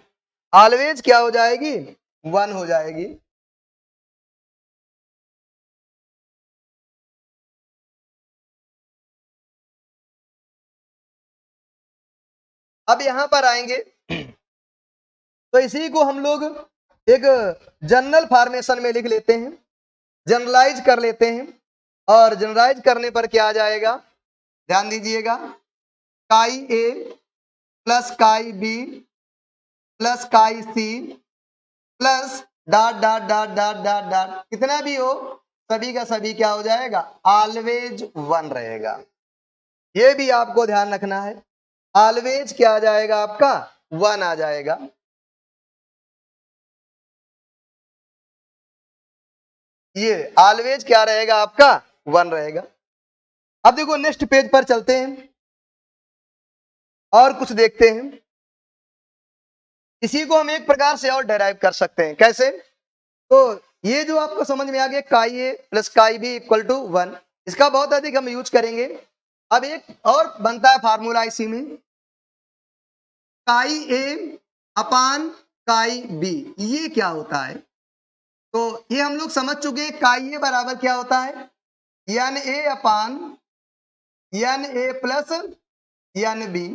ऑलवेज क्या हो जाएगी, 1 हो जाएगी। अब यहां पर आएंगे तो इसी को हम लोग एक जनरल फॉर्मेशन में लिख लेते हैं, जनरलाइज कर लेते हैं। और जनरलाइज करने पर क्या आ जाएगा, ध्यान दीजिएगा, chi A plus chi B plus chi C plus dot dot dot dot dot dot, कितना भी हो सभी का सभी क्या हो जाएगा, ऑलवेज 1 रहेगा। ये भी आपको ध्यान रखना है, ऑलवेज क्या आ जाएगा आपका, 1 आ जाएगा। ये ऑलवेज क्या रहेगा आपका, 1 रहेगा। अब देखो नेक्स्ट पेज पर चलते हैं और कुछ देखते हैं। इसी को हम एक प्रकार से और डेराइव कर सकते हैं, कैसे, तो ये जो आपको समझ में आ गया, chi A plus chi B equal to 1, इसका बहुत अधिक हम यूज करेंगे। अब एक और बनता है फार्मूला इसी में, काई ए अपान काई बी, ये क्या होता है, तो ये हम लोग समझ चुके हैं, काई ए बराबर क्या होता है, N A upon N A plus N B,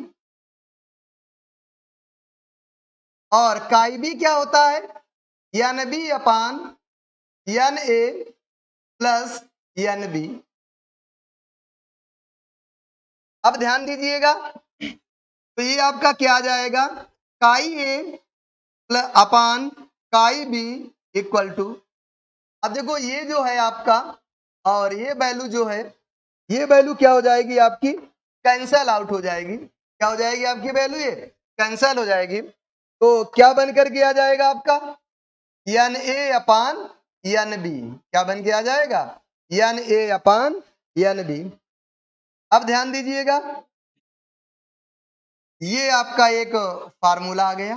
और काई बी क्या होता है, N B upon N A plus N B. अब ध्यान दीजिएगा, तो ये आपका क्या आ जाएगा, काई ए प्लस अपान काई बी इक्वल टू। अब देखो ये जो है आपका और ये वैल्यू जो है, ये वैल्यू क्या हो जाएगी आपकी, कैंसल आउट हो जाएगी। क्या हो जाएगी आपकी वैल्यू, ये कैंसल हो जाएगी। तो क्या बनकर के आ जाएगा आपका, N A upon N B. क्या बन के आ जाएगा, N A upon N B. अब ध्यान दीजिएगा, ये आपका एक फार्मूला आ गया।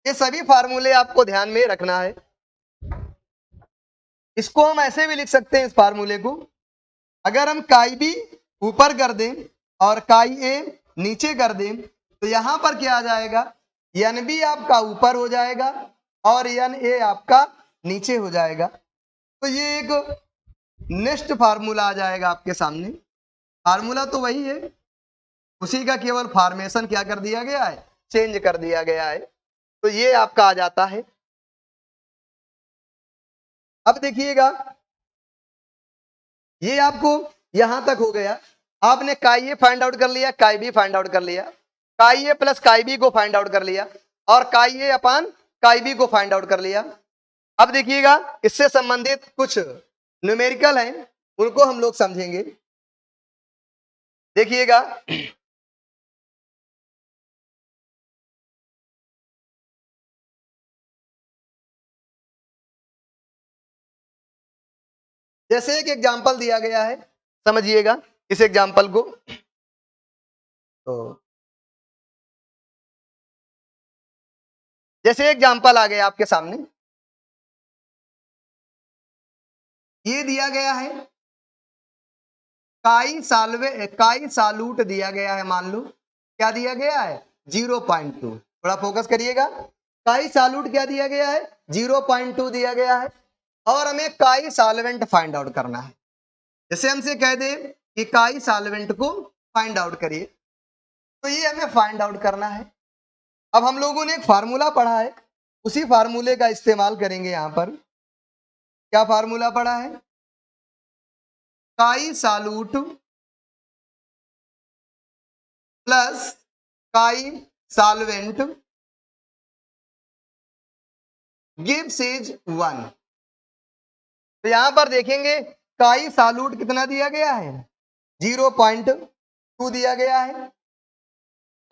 ये सभी फार्मूले आपको ध्यान में रखना है। इसको हम ऐसे भी लिख सकते हैं, इस फार्मूले को अगर हम काई बी ऊपर कर दें और काई ए नीचे कर दें, तो यहां पर क्या आ जाएगा, एन बी आपका ऊपर हो जाएगा और एन ए आपका नीचे हो जाएगा। तो ये एक नेक्स्ट फार्मूला आ जाएगा आपके सामने। फार्मूला तो वही है, उसी का केवल फॉर्मेशन क्या कर दिया गया है, चेंज कर दिया गया है। तो ये आपका आ जाता है। अब देखिएगा, ये आपको यहां तक हो गया। आपने काई ए फाइंड आउट कर लिया, काई बी फाइंड आउट कर लिया, काई ए प्लस काई बी को फाइंड आउट कर लिया और काई ए अपान काई बी को फाइंड आउट कर लिया। अब देखिएगा, इससे संबंधित कुछ न्यूमेरिकल हैं, उनको हम लोग समझेंगे। देखिएगा, जैसे एक एग्जाम्पल दिया गया है, समझिएगा इस एग्जाम्पल को। तो जैसे एग्जाम्पल आ गया आपके सामने, ये दिया गया है काई सालूट दिया गया है। मान लो क्या दिया गया है, 0.2। थोड़ा फोकस करिएगा, काई सालूट क्या दिया गया है, 0.2 दिया गया है और हमें काई सॉल्वेंट फाइंड आउट करना है। जैसे हमसे कह दे कि काई सॉल्वेंट को फाइंड आउट करिए, तो ये हमें फाइंड आउट करना है। अब हम लोगों ने एक फार्मूला पढ़ा है, उसी फार्मूले का इस्तेमाल करेंगे। यहां पर क्या फार्मूला पढ़ा है, chi solute plus chi solvent gives is 1। तो यहां पर देखेंगे काई सालूट कितना दिया गया है, 0.2 दिया गया है।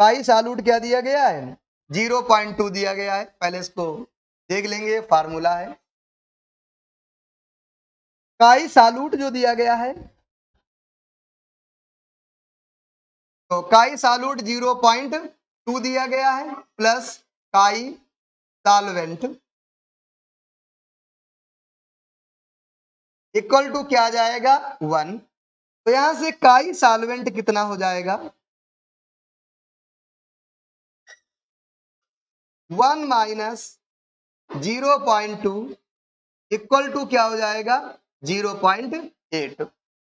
काई सालूट क्या दिया गया है, 0.2 दिया गया है। पहले इसको देख लेंगे, फार्मूला है काई सालूट जो दिया गया है, तो काई सालूट 0.2 दिया गया है plus chi solvent equal to क्या आ जाएगा, 1। तो यहां से काई सॉल्वेंट कितना हो जाएगा, 1 माइनस 0.2 इक्वल टू क्या हो जाएगा, 0.8।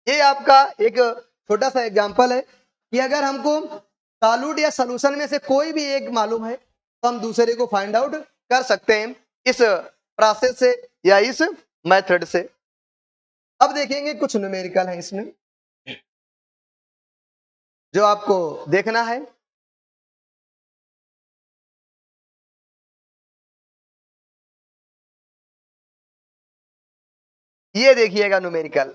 ये आपका एक छोटा सा एग्जांपल है कि अगर हमको सॉल्यूट या सॉल्यूशन में से कोई भी एक मालूम है, तो हम दूसरे को फाइंड आउट कर सकते हैं इस प्रोसेस से या इस मेथड से। अब देखेंगे कुछ न्यूमेरिकल है इसमें जो आपको देखना है। ये देखिएगा न्यूमेरिकल,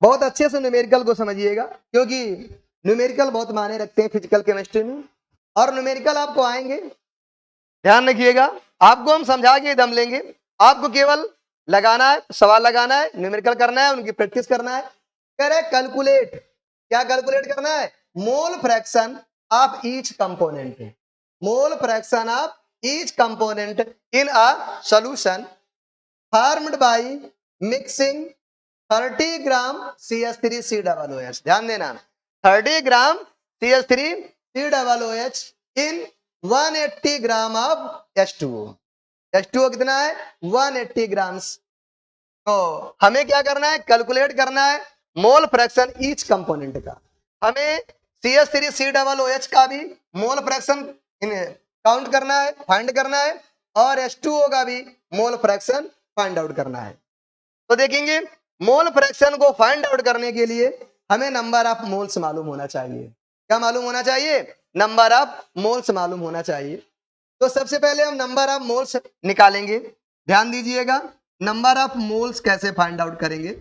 बहुत अच्छे से न्यूमेरिकल को समझिएगा, क्योंकि न्यूमेरिकल बहुत मायने रखते हैं फिजिकल केमिस्ट्री में। और न्यूमेरिकल आपको आएंगे, ध्यान रखिएगा, आपको हम समझा के दम लेंगे। आपको केवल लगाना है, सवाल लगाना है, न्यूमेरिकल करना है, उनकी प्रैक्टिस करना है। कह रहे कैलकुलेट, क्या कैलकुलेट करना है, मोल fraction of each component, mole fraction of each component in a solution formed by mixing 30 gram CH3COOH। ध्यान देना, 30 ग्राम CH3COOH in 180 gram of H2O। H2O कितना है, 180 ग्राम्स। तो हमें क्या करना है, कैलकुलेट करना है मोल फ्रैक्शन ईच कंपोनेंट का। हमें CH3COOH का भी मोल फ्रैक्शन काउंट करना है, फाइंड करना है, और H2O का भी मोल फ्रैक्शन फाइंड आउट करना है। तो देखेंगे मोल फ्रैक्शन को फाइंड आउट करने के लिए हमें नंबर ऑफ मोल्स मालूम होना चाहिए। क्या मालूम होना चाहिए? नंबर ऑफ मोल्स मालूम होना चाहिए। तो सबसे पहले हम नंबर ऑफ मोल्स निकालेंगे। ध्यान दीजिएगा, नंबर ऑफ मोल्स कैसे फाइंड आउट करेंगे।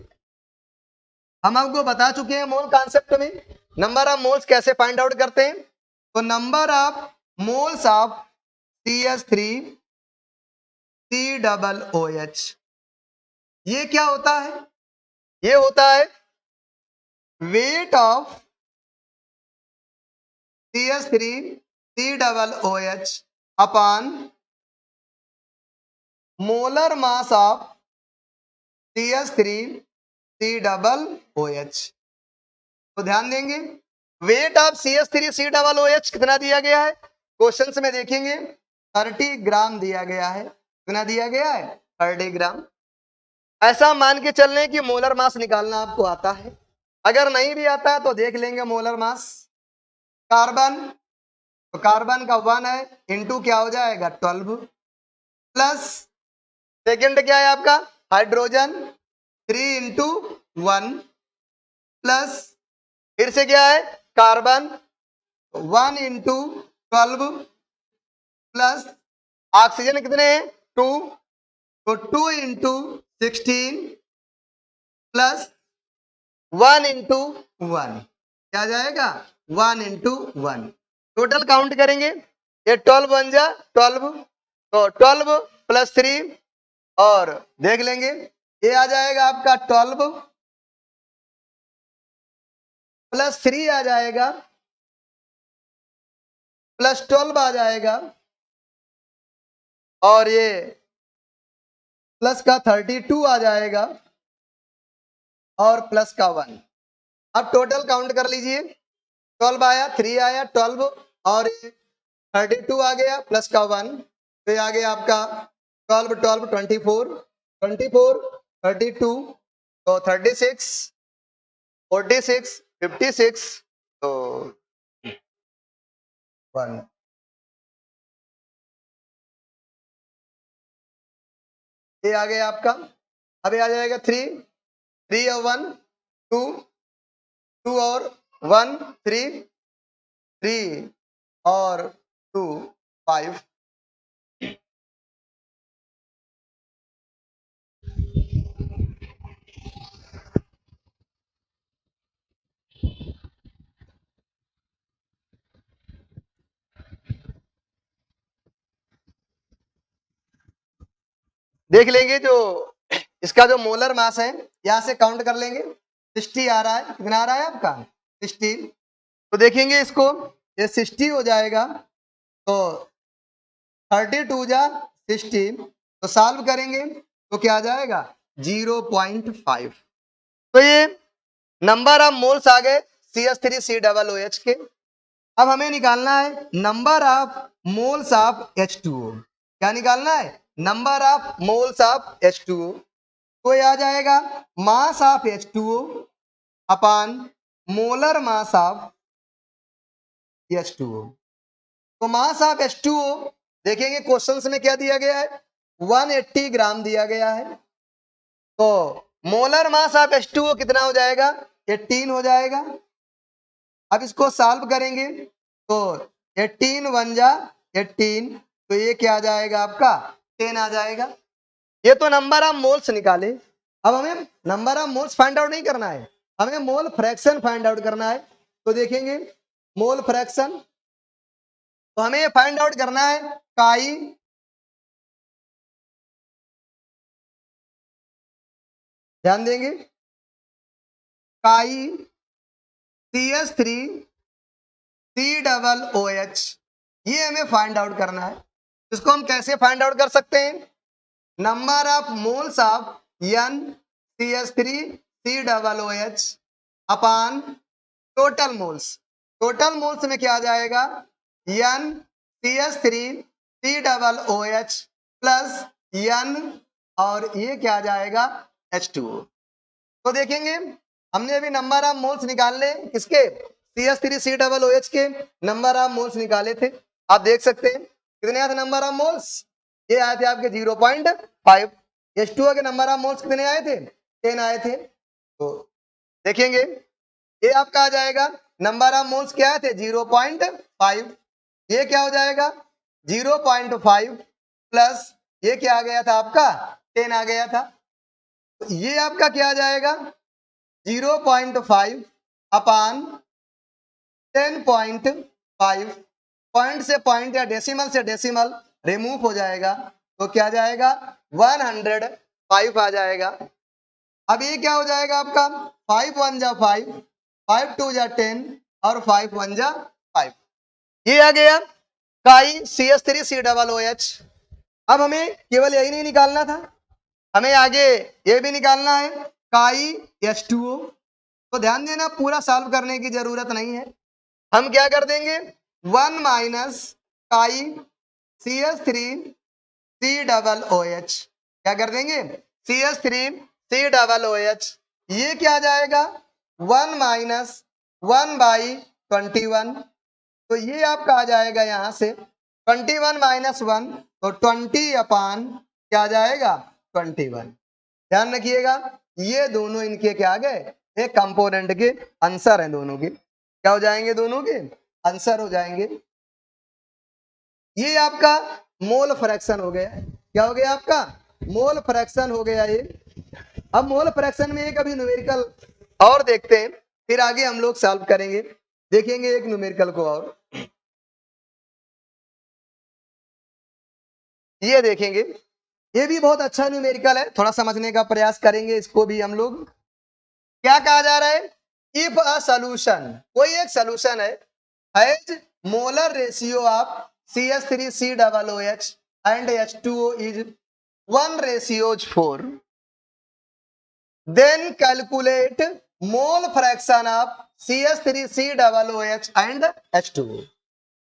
हम आपको बता चुके हैं मोल कॉन्सेप्ट में नंबर ऑफ मोल्स कैसे फाइंड आउट करते हैं। तो number of moles of CH3 COOH, ये क्या होता है? ये होता है weight of CH3 COOH upon molar mass of CH3 COOH। तो ध्यान देंगे, वेट ऑफ CH3 COOH कितना दिया गया है? क्वेश्चंस में देखेंगे 30 ग्राम दिया गया है। कितना दिया गया है? 30 ग्राम। ऐसा मान के चल रहे कि मोलर मास निकालना आपको आता है। अगर नहीं भी आता है तो देख लेंगे मोलर मास। कार्बन, तो कार्बन का 1 है, इंटू क्या हो जाएगा 12, प्लस सेकंड क्या है आपका हाइड्रोजन 3 इंटू 1, प्लस फिर से क्या है कार्बन 1 इंटू 12, प्लस ऑक्सीजन कितने हैं 2, तो 2 इंटू 16 प्लस 1 इंटू 1, क्या जाएगा 1 इंटू 1। टोटल काउंट करेंगे, ये 12 बन जा 12, तो 12 प्लस 3 और देख लेंगे ये आ जाएगा आपका 12 प्लस 3 आ जाएगा, प्लस 12 आ जाएगा, और ये प्लस का 32 आ जाएगा, और प्लस का 1। अब टोटल काउंट कर लीजिए, 12 आया, 3 आया, 12 और 32 आ गया, प्लस का 1, तो ये आ गया आपका 12 12 24 24 32, तो 36 46 56, तो 1। ये आ गया आपका। अब ये आ जाएगा 3 3 और 1 2 2 और 1 3 3 और 2 5। देख लेंगे जो इसका जो मोलर मास है यहां से काउंट कर लेंगे, 60 आ रहा है। कितना आ रहा है आपका 60, तो देखेंगे इसको, ये 60 हो जाएगा, तो 32 जा 60, तो सॉल्व करेंगे तो क्या आ जाएगा 0.5। तो ये नंबर ऑफ मोल्स आ गए CH3 COOH के। अब हमें निकालना है number of moles of H2O। क्या निकालना है? Number of moles of H2O। तो ये आ जाएगा mass of H2O upon molar mass of H2O। तो मास ऑफ H2O देखेंगे क्वेश्चंस में क्या दिया गया है 180 ग्राम दिया गया है, तो मोलर मास ऑफ H2O कितना हो जाएगा 18 हो जाएगा। अब इसको सॉल्व करेंगे तो 18 1 जा 18, तो ये क्या आ जाएगा आपका 10 आ जाएगा। ये तो नंबर ऑफ मोल्स निकाले। अब हमें number of moles find out नहीं करना है, हमें मोल फ्रैक्शन फाइंड आउट करना है। तो देखेंगे मोल फ्रैक्शन, तो हमें ये फाइंड आउट करना है काई ध्यान देंगे काई CH3 COOH, ये हमें फाइंड आउट करना है। इसको हम कैसे फाइंड आउट कर सकते हैं? Number of moles of NCH3 COOH upon total moles. Total moles में क्या आ जाएगा NCH3 COOH प्लस N, और ये क्या आ जाएगा H2O। तो देखेंगे हमने अभी नंबर ऑफ मोल्स निकालने किसके CH3 COOH के नंबर ऑफ मोल्स निकाले थे, आप देख सकते हैं कितने आए थे नंबर ऑफ मोल्स? ये आए थे आपके 0.5। H2O के नंबर ऑफ मोल्स कितने आए थे? 10 आए थे। तो देखेंगे ये आपका आ जाएगा नंबर ऑफ मोल्स क्या आए थे? 0.5। ये क्या हो जाएगा? 0.5 प्लस ये क्या आ गया था आपका? 10 आ गया था। तो ये आपका क्या आ जाएगा? 0.5 अपान 10.5। पॉइंट से पॉइंट या डेसिमल से डेसिमल रिमूव हो जाएगा तो क्या जाएगा? 105 आ जाएगा। अब ये क्या हो जाएगा आपका? 5 1 जा 5, 5 2 जा 10 और 5 1 जा 5। ये आ गया काई CH3COOH। अब हमें केवल यही नहीं निकालना था, हमें आगे ये भी निकालना है काई H2O। तो ध्यान देना पूरा सॉल्व करने की जरूरत नहीं है, हम क्या कर देंगे 1 माइनस काई CH3COOH क्या कर देंगे? CH3COOH। ये क्या आ जाएगा? 1 माइनस 1/21। तो ये आपका आ जाएगा यहां से 21 माइनस 1 तो 20 अपान क्या आ जाएगा? 21। ध्यान रखिएगा ये दोनों इनके क्या आ गए? एक कंपोनेंट के आंसर हैं दोनों के। क्या हो जाएंगे? दोनों के आंसर हो जाएंगे। ये आपका मोल फ्रैक्शन हो गया। क्या हो गया आपका? मोल फ्रैक्शन हो गया ये। अब मोल फ्रैक्शन में एक अभी न्यूमेरिकल और देखते हैं, फिर आगे हम लोग सॉल्व करेंगे। देखेंगे एक न्यूमेरिकल को और ये देखेंगे, ये भी बहुत अच्छा न्यूमेरिकल है, थोड़ा समझने का प्रयास करेंगे इसको भी हम लोग। क्या कहा जा रहा है? इफ अ सॉल्यूशन, कोई एक सॉल्यूशन है, has molar ratio of CH3COOH and H2O is 1:4, then calculate mole fraction of CH3COOH and H2O।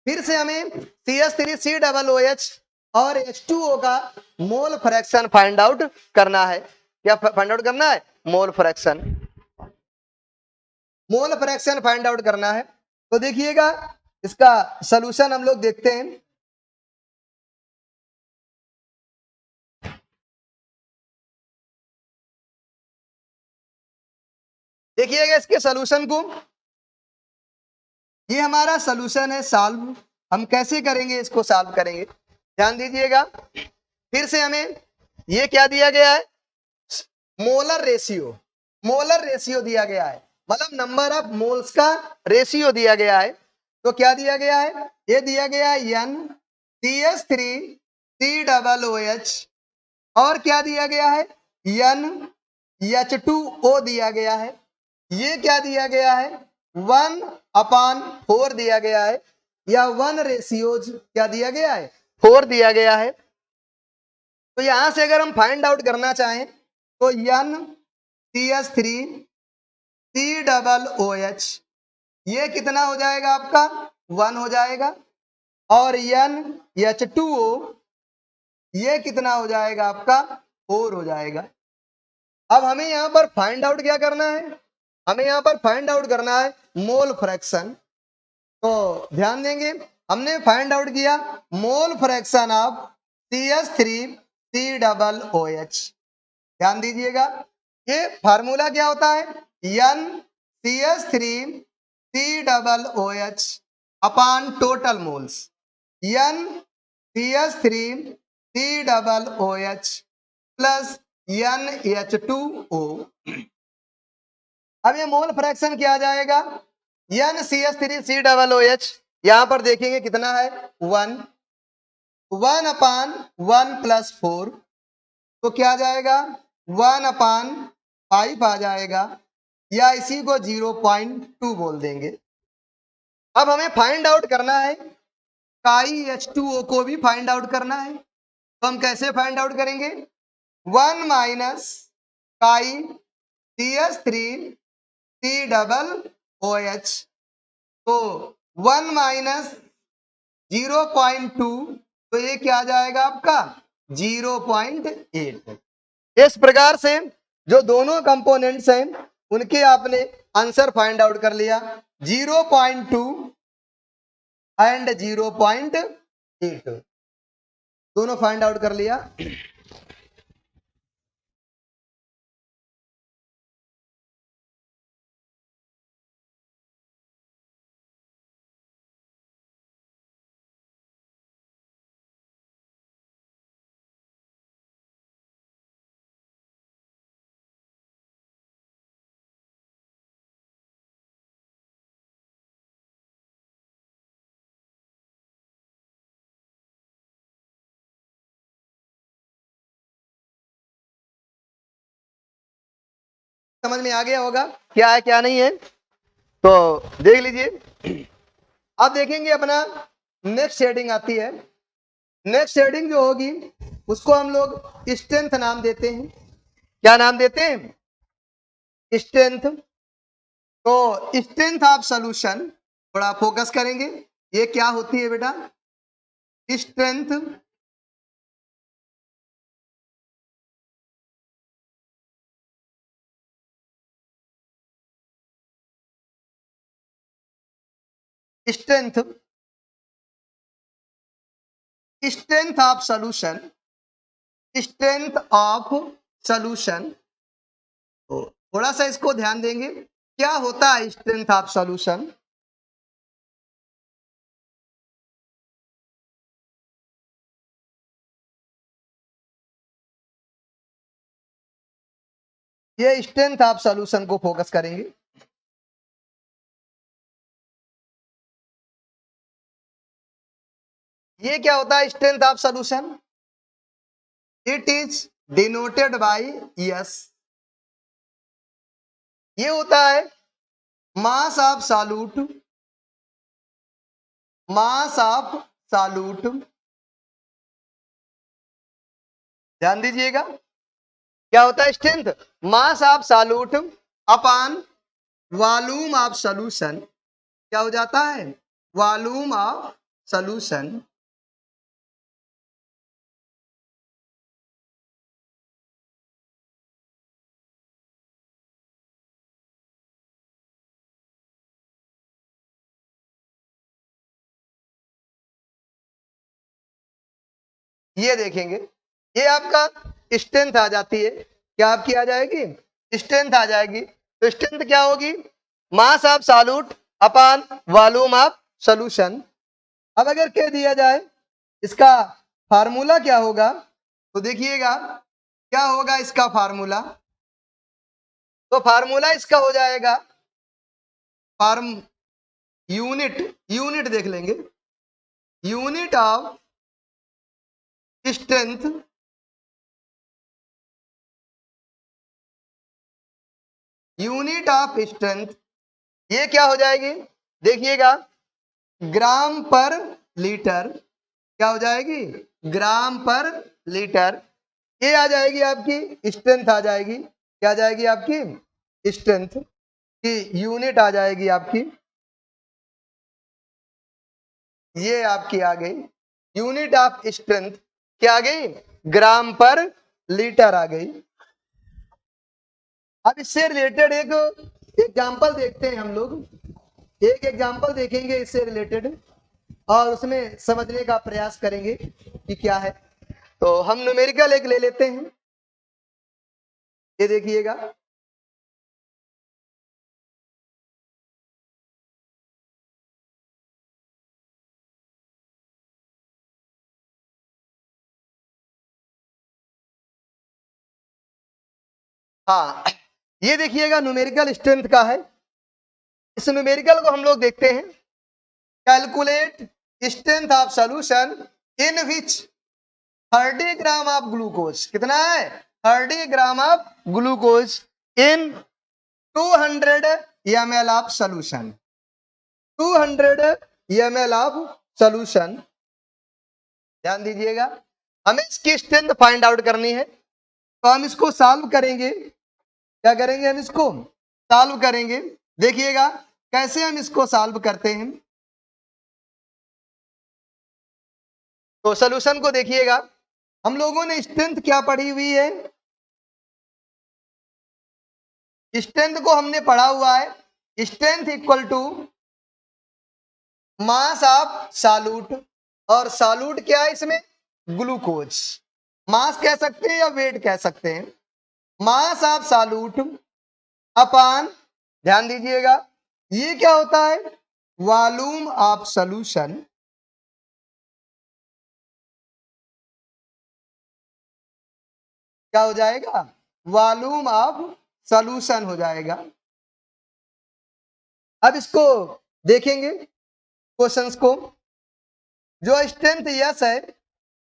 फिर से हमें CH3COOH और H2O का मोल फ्रैक्शन फाइंड आउट करना है। क्या फाइंड आउट करना है? Mole fraction. Mole fraction find out करना है। तो देखिएगा इसका सॉल्यूशन हम लोग देखते हैं। देखिएगा इसके सॉल्यूशन को, ये हमारा सॉल्यूशन है सॉल्व। हम कैसे करेंगे इसको सॉल्व करेंगे, ध्यान दीजिएगा। फिर से हमें ये क्या दिया गया है? Molar ratio. मोलर रेशियो दिया गया है, मतलब नंबर ऑफ मोल्स का रेशियो दिया गया है। तो क्या दिया गया है? ये दिया गया है NCH3COOH और क्या दिया गया है? NH2O दिया गया है। ये क्या दिया गया है? 1/4 दिया गया है, या 1 क्या दिया गया है? 4 दिया गया है। तो यहां से अगर हम फाइंड आउट करना चाहें तो NCH3COOH ये कितना हो जाएगा आपका? 1 हो जाएगा। और NH2O ये कितना हो जाएगा आपका? 4 हो जाएगा। अब हमें यहां पर फाइंड आउट क्या करना है? हमें यहां पर फाइंड आउट करना है मोल फ्रैक्शन। तो ध्यान देंगे हमने फाइंड आउट किया मोल फ्रैक्शन ऑफ CH3COOH। ध्यान दीजिएगा ये फार्मूला क्या होता है? NCH3COOH अपान total moles. NCH3COOH plus NH2O। अब ये मोल फ्रैक्शन क्या आ जाएगा? NCH3COOH यहां पर देखेंगे कितना है? 1। 1/1 प्लस 4 तो क्या आ जाएगा? 1/5 आ जाएगा, या इसी को 0.2 बोल देंगे। अब हमें फाइंड आउट करना है काई H2O को भी फाइंड आउट करना है। तो हम कैसे फाइंड आउट करेंगे? 1 माइनस काई CH3COOH। तो 1 माइनस 0.2 तो ये क्या आ जाएगा आपका? 0.8। इस प्रकार से जो दोनों कंपोनेंट्स हैं उनके आपने आंसर फाइंड आउट कर लिया, 0.2 एंड 0.8। दोनों फाइंड आउट कर लिया। समझ में आ गया होगा क्या है क्या नहीं है। तो देख लीजिए, अब देखेंगे अपना नेक्स्ट शेडिंग आती है। नेक्स्ट शेडिंग जो होगी उसको हम लोग स्ट्रेंथ नाम देते हैं। क्या नाम देते हैं? स्ट्रेंथ। तो स्ट्रेंथ ऑफ सॉल्यूशन थोड़ा फोकस करेंगे, ये क्या होती है बेटा? Strength strength strength of solution strength of solution. तो थोड़ा सा इसको ध्यान देंगे, क्या होता है स्ट्रेंथ ऑफ सॉल्यूशन? ये स्ट्रेंथ ऑफ सॉल्यूशन को फोकस करेंगे। ये क्या होता है strength of solution? It is denoted by yes. ये होता है मास of solute, mass of solute. ध्यान दीजिएगा, क्या होता है strength? Mass of solute upon volume of solution. क्या हो जाता है? Volume of solution. ये देखेंगे, ये आपका स्ट्रेंथ आ जाती है। क्या आपकी आ जाएगी? स्ट्रेंथ आ जाएगी। तो स्ट्रेंथ क्या होगी? मास of solute upon volume of solution. अब अगर कह दिया जाए इसका फार्मूला क्या होगा, तो देखिएगा क्या होगा इसका फार्मूला। तो फार्मूला इसका हो जाएगा फार्म यूनिट, यूनिट देख लेंगे, unit of strength unit of strength. ये क्या हो जाएगी? देखिएगा ग्राम पर लीटर। क्या हो जाएगी? ग्राम पर लीटर। ये आ जाएगी आपकी स्ट्रेंथ आ जाएगी। क्या आ जाएगी आपकी? स्ट्रेंथ की यूनिट आ जाएगी आपकी। ये आपकी आ गई यूनिट ऑफ स्ट्रेंथ। क्या आ गई? ग्राम पर लीटर आ गई। अब इससे रिलेटेड एक एग्जांपल देखते हैं हम लोग। एक एग्जांपल देखेंगे इससे रिलेटेड और उसमें समझने का प्रयास करेंगे कि क्या है। तो हम न्यूमेरिकल एक ले लेते हैं। ये देखिएगा, हाँ ये देखिएगा न्यूमेरिकल स्ट्रेंथ का है। इस न्यूमेरिकल को हम लोग देखते हैं। Calculate strength of solution in which 30 gram of glucose. कितना है? 30 gram of glucose in 200 ml of solution. 200 ml of solution. ध्यान दीजिएगा, हमें इसकी स्ट्रेंथ फाइंड आउट करनी है। तो हम इसको सॉल्व करेंगे। क्या करेंगे? हम इसको सॉल्व करेंगे। देखिएगा कैसे हम इसको सॉल्व करते हैं। तो सॉल्यूशन को देखिएगा, हम लोगों ने स्ट्रेंथ क्या पढ़ी हुई है? स्ट्रेंथ को हमने पढ़ा हुआ है strength equal to mass of solute. और सॉल्यूट क्या है इसमें? ग्लूकोज। मास कह सकते हैं या वेट कह सकते हैं। मास ऑफ सॉल्यूट अपान, ध्यान दीजिएगा, ये क्या होता है, वॉल्यूम ऑफ सॉल्यूशन। क्या हो जाएगा, वॉल्यूम ऑफ सॉल्यूशन हो जाएगा। अब इसको देखेंगे क्वेश्चंस को। जो स्ट्रेंथ यस है,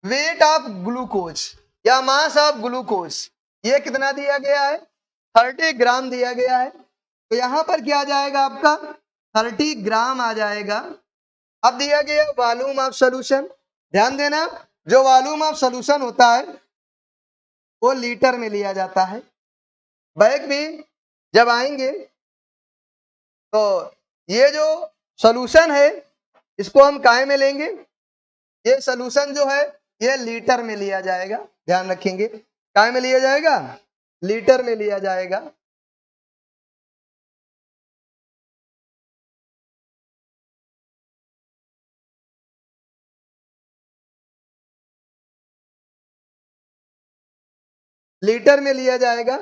वेट ऑफ ग्लूकोज या मास ऑफ ग्लूकोज, ये कितना दिया गया है, 30 ग्राम दिया गया है। तो यहां पर क्या आ जाएगा आपका, 30 ग्राम आ जाएगा। अब दिया गया वॉल्यूम ऑफ सॉल्यूशन, ध्यान देना, जो वॉल्यूम ऑफ सॉल्यूशन होता है वो लीटर में लिया जाता है। बैक भी जब आएंगे तो ये जो सॉल्यूशन है इसको हम काय में लेंगे, ये सॉल्यूशन जो है ये लीटर में लिया जाएगा, ध्यान रखेंगे, काय में लिया जाएगा, लीटर में लिया जाएगा। लीटर में लिया जाएगा।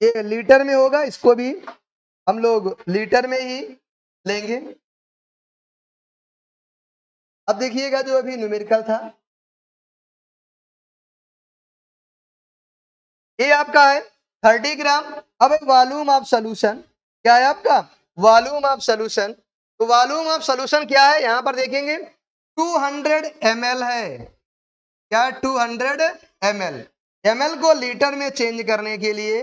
ये लीटर में होगा, इसको भी हम लोग लीटर में ही लेंगे। अब देखिएगा जो अभी न्यूमेरिकल था, ये आपका है 30 ग्राम। अब वॉल्यूम ऑफ सॉल्यूशन क्या है आपका, वॉल्यूम ऑफ सॉल्यूशन। तो वॉल्यूम ऑफ सॉल्यूशन क्या है, यहां पर देखेंगे 200 ml है। क्या 200 ml, ml को लीटर में चेंज करने के लिए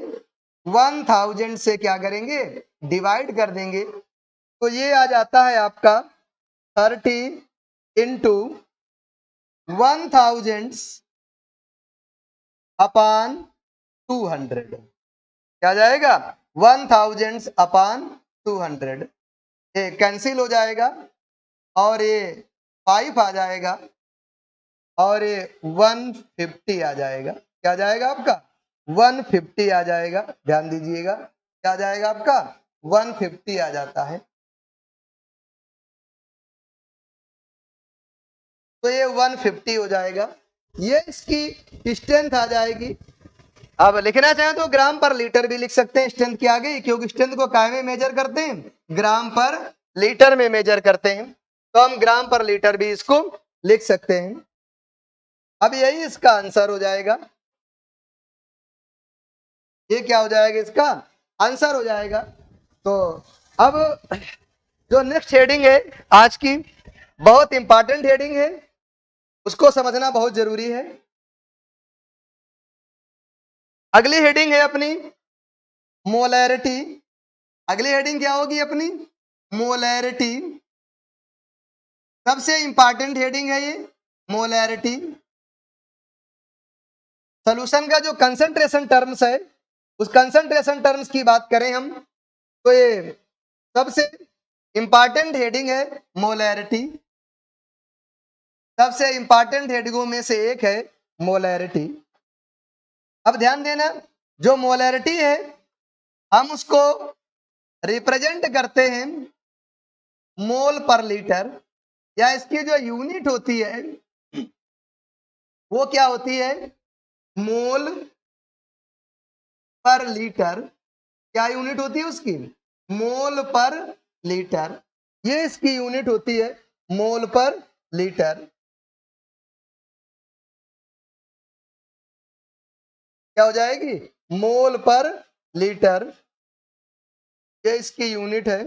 1000 से क्या करेंगे, डिवाइड कर देंगे। तो ये आ जाता है आपका 30 इंटू 1000 अपान 200, क्या जाएगा, 1000 अपान 200। ये कैंसिल हो जाएगा और ये 5 आ जाएगा और ये 150 आ जाएगा। क्या जाएगा आपका, 150 आ जाएगा, ध्यान दीजिएगा, क्या जाएगा आपका, 150 आ जाता है। तो ये 150 हो जाएगा, ये इसकी स्ट्रेंथ आ जाएगी। अब लिखना चाहें तो ग्राम पर लीटर भी लिख सकते हैं स्ट्रेंथ के आगे, क्योंकि स्ट्रेंथ को काय में मेजर करते हैं, ग्राम पर लीटर में मेजर करते हैं। तो हम ग्राम पर लीटर भी इसको लिख सकते हैं। अब यही इसका आंसर हो जाएगा, ये क्या हो जाएगा, इसका आंसर हो जाएगा। तो अब जो नेक्स्ट हेडिंग है आज की, बहुत इंपॉर्टेंट हेडिंग है, उसको समझना बहुत जरूरी है। अगली हेडिंग है अपनी मोलैरिटी। अगली हेडिंग क्या होगी अपनी, मोलैरिटी। सबसे इंपॉर्टेंट हेडिंग है ये मोलैरिटी। सॉल्यूशन का जो कंसंट्रेशन टर्म्स है, उस कंसंट्रेशन टर्म्स की बात करें हम, तो ये सबसे इंपॉर्टेंट हेडिंग है मोलैरिटी। सबसे इंपॉर्टेंट हेडिंगों में से एक है मोलैरिटी। अब ध्यान देना, जो मोलैरिटी है हम उसको रिप्रेजेंट करते हैं मोल पर लीटर, या इसकी जो यूनिट होती है वो क्या होती है, मोल पर लीटर। क्या यूनिट होती है उसकी, मोल पर लीटर। ये इसकी यूनिट होती है मोल पर लीटर। क्या हो जाएगी, मोल पर लीटर, ये इसकी यूनिट है।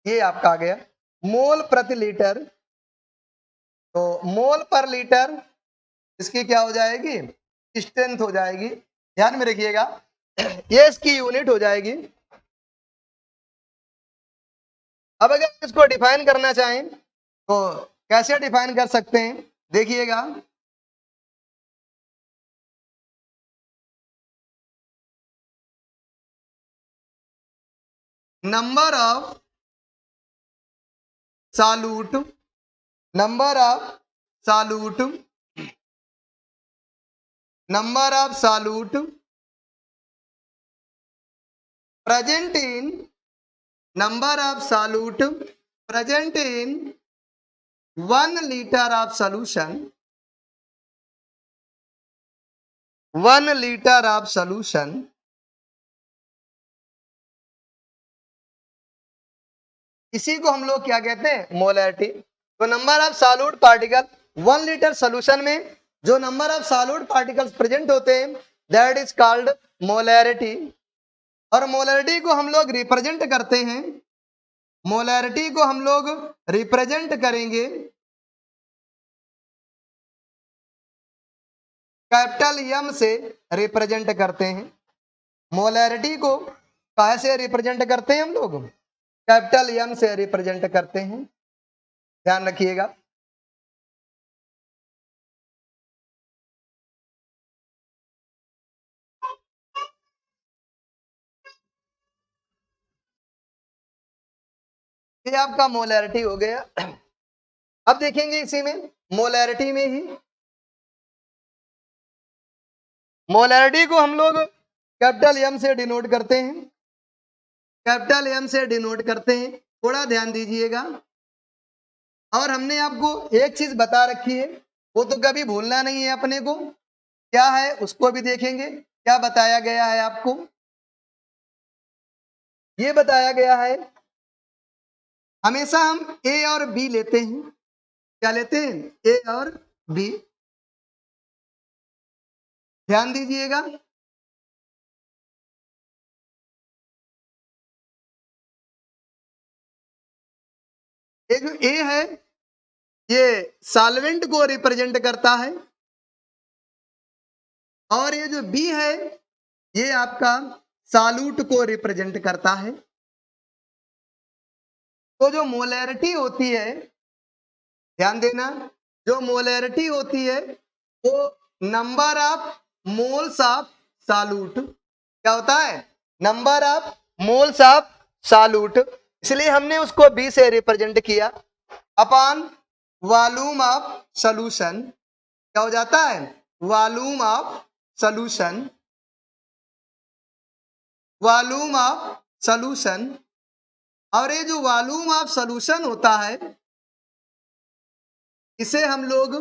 ये आपका आ गया मोल प्रति लीटर। तो मोल पर लीटर इसकी क्या हो जाएगी, स्ट्रेंथ हो जाएगी। ध्यान में रखिएगा, ये इसकी यूनिट हो जाएगी। अब अगर इसको डिफाइन करना चाहें तो कैसे डिफाइन कर सकते हैं, देखिएगा। Number of solute, number of solute, number of solute present in, number of solute present in 1 liter of solution, 1 liter of solution, इसी को हम लोग क्या कहते हैं, मोलैरिटी। तो number of solute particle 1 litre solution में जो number of solute particles present होते हैं दैट इज कॉल्ड मोलैरिटी। और मोलैरिटी को हम लोग रिप्रेजेंट करते हैं, मोलैरिटी को हम लोग रिप्रेजेंट करेंगे कैपिटल एम से रिप्रेजेंट करते हैं। मोलैरिटी को कैसे रिप्रेजेंट करते हैं हम लोग, कैपिटल एम से रिप्रेजेंट करते हैं, ध्यान रखिएगा। ये आपका मोलैरिटी हो गया। अब देखेंगे इसी में मोलैरिटी में ही, मोलैरिटी को हम लोग कैपिटल एम से डिनोट करते हैं, कैपिटल एम से डिनोट करते हैं, थोड़ा ध्यान दीजिएगा। और हमने आपको एक चीज बता रखी है, वो तो कभी भूलना नहीं है अपने को, क्या है उसको भी देखेंगे। क्या बताया गया है आपको, ये बताया गया है हमेशा हम ए और बी लेते हैं, क्या लेते हैं, ए और बी, ध्यान दीजिएगा। ये जो ए है ये सॉल्वेंट को रिप्रेजेंट करता है, और ये जो बी है ये आपका सॉल्यूट को रिप्रेजेंट करता है। तो जो मोलैरिटी होती है, ध्यान देना, जो मोलैरिटी होती है वो number of moles of solute, क्या होता है, number of moles of solute, इसलिए हमने उसको बी से रिप्रेजेंट किया, अपॉन वॉल्यूम ऑफ सॉल्यूशन, क्या हो जाता है, volume of solution, volume of solution. और ये जो वॉल्यूम ऑफ सॉल्यूशन होता है इसे हम लोग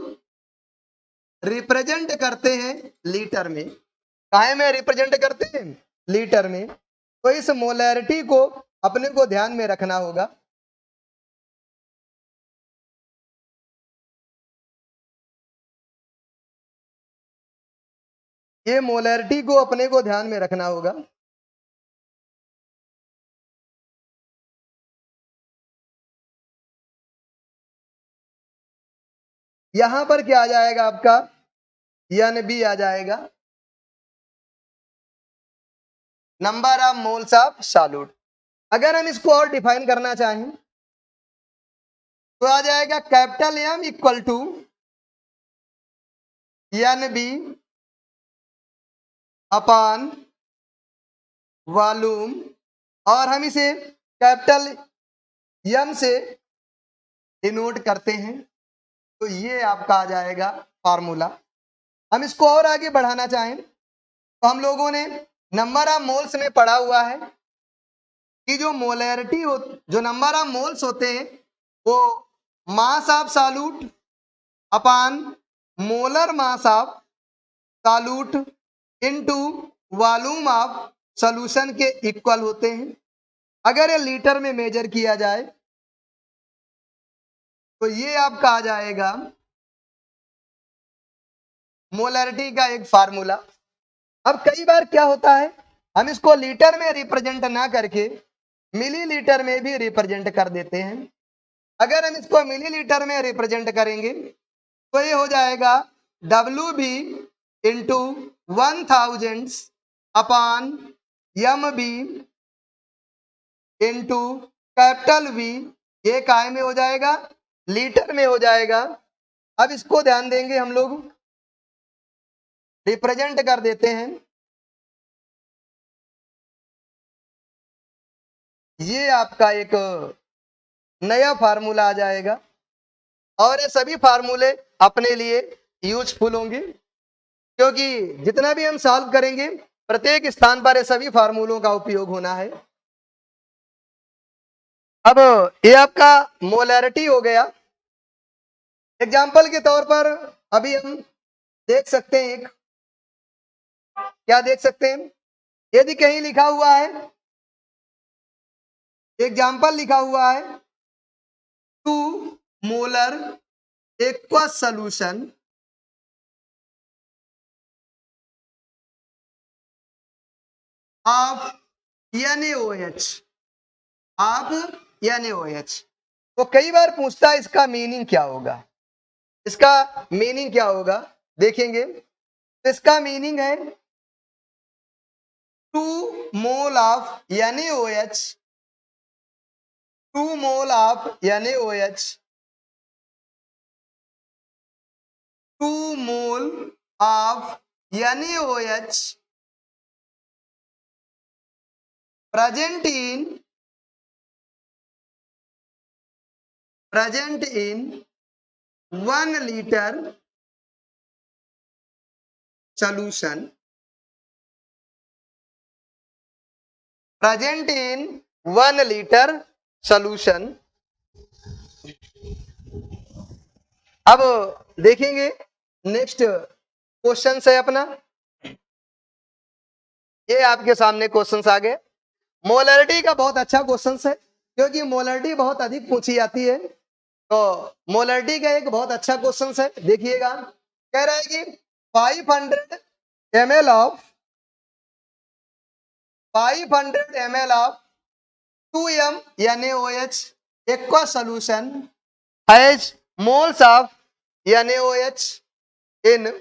रिप्रेजेंट करते हैं लीटर में, काहे में रिप्रेजेंट करते हैं, लीटर में। तो इस मोलैरिटी को अपने को ध्यान में रखना होगा। ये मोलैरिटी को अपने को ध्यान में रखना होगा। यहां पर क्या आ जाएगा आपका, एन बी आ जाएगा, number of moles of solute. अगर हम इसको और डिफाइन करना चाहें तो आ जाएगा capital M equal to N B upon volume, और हम इसे कैपिटल एम से डिनोट करते हैं। तो ये आपका आ जाएगा फार्मूला। हम इसको और आगे बढ़ाना चाहें तो हम लोगों ने नंबर ऑफ मोल्स में पढ़ा हुआ है कि जो मोलैरिटी हो, जो नंबर ऑफ मोल्स होते हैं वो मास of solute upon molar mass of solute into volume of solution के इक्वल होते हैं। अगर ये लीटर में मेजर किया जाए तो ये आपका आ जाएगा मोलैरिटी का एक फार्मूला। अब कई बार क्या होता है हम इसको लीटर में रिप्रेजेंट ना करके मिलीलीटर में भी रिप्रेजेंट कर देते हैं। अगर हम इसको मिलीलीटर में रिप्रेजेंट करेंगे तो ये हो जाएगा W B into 1000 upon M B into capital V, ये काय में हो जाएगा, लीटर में हो जाएगा। अब इसको ध्यान देंगे, हम लोग रिप्रेजेंट कर देते हैं। ये आपका एक नया फार्मूला आ जाएगा और ये सभी फार्मूले अपने लिए यूजफुल होंगे, क्योंकि जितना भी हम सॉल्व करेंगे प्रत्येक स्थान पर ये सभी फार्मूलों का उपयोग होना है। अब ये आपका मोलैरिटी हो गया। एग्जाम्पल के तौर पर अभी हम देख सकते हैं, एक क्या देख सकते हैं, यदि कहीं लिखा हुआ है, एग्जाम्पल लिखा हुआ है 2 molar aqueous solution of NaOH, of NaOH। तो कई बार पूछता है इसका मीनिंग क्या होगा, इसका मीनिंग क्या होगा, देखेंगे। तो इसका मीनिंग है 2 mole of NaOH, 2 mole of NaOH, 2 mole of NaOH present in 1 liter solution, present in 1 liter solution। अब देखेंगे नेक्स्ट क्वेश्चन है अपना, ये आपके सामने क्वेश्चंस आ गए। मोलैरिटी का बहुत अच्छा क्वेश्चन है, क्योंकि मोलैरिटी बहुत अधिक पूछी जाती है। तो मोलैरिटी का एक बहुत अच्छा क्वेश्चन है, देखिएगा। कह रहा है कि 500 ml of 2m NaOH aqueous solution has moles of NaOH in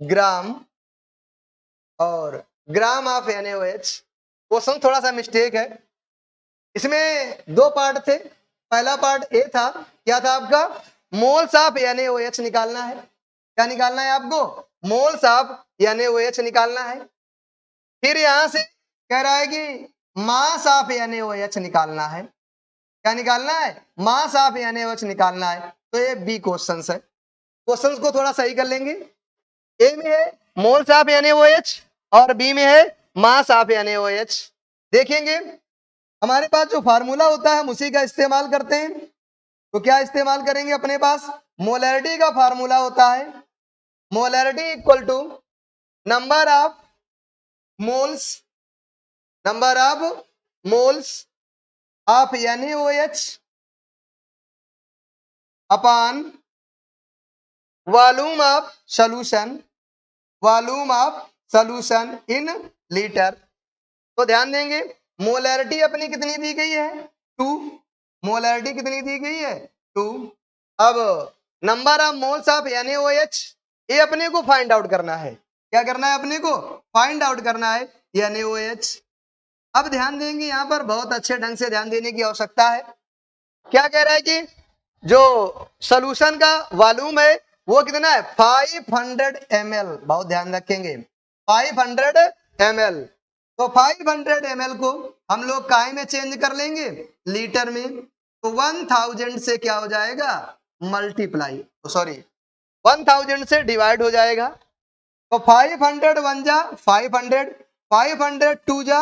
ग्राम और ग्राम ऑफ NaOH। क्वेश्चन थोड़ा सा मिस्टेक है, इसमें दो पार्ट थे। पहला पार्ट ए था, क्या था आपका, मोल्स ऑफ NaOH निकालना है। क्या निकालना है आपको, मोल्स ऑफ NaOH निकालना है। फिर यहां से कह रहा है कि मास ऑफ NaOH निकालना है। क्या निकालना है, मास ऑफ NaOH निकालना है। तो ये बी क्वेश्चन है, क्वेश्चंस को थोड़ा सही कर लेंगे। ए में है मोल्स ऑफ NaOH और बी में है मास ऑफ NaOH। देखेंगे हमारे पास जो फार्मूला होता है हम उसी का इस्तेमाल करते हैं। तो क्या इस्तेमाल करेंगे, अपने पास मोलैरिटी का फार्मूला होता है, molarity equal to number of moles of NaOH upon volume of solution in litre. तो ध्यान देंगे मोलैरिटी अपनी कितनी दी गई है, 2। मोलैरिटी कितनी दी गई है, 2। अब number of moles of NaOH, ये अपने को फाइंड आउट करना है। क्या करना है, अपने को फाइंड आउट करना है NaOH। अब ध्यान देंगे, यहां पर बहुत अच्छे ढंग से ध्यान देने की आवश्यकता है। क्या कह रहा है कि जो सॉल्यूशन का वॉल्यूम है वो कितना है, 500 ml। बहुत ध्यान रखेंगे, 500 ml। तो 500 ml को हम लोग काय में चेंज कर लेंगे, लीटर में। तो 1000 से क्या हो जाएगा, मल्टीप्लाई, सॉरी 1000 से डिवाइड हो जाएगा। तो 500 1 जा 500, 500 2 जा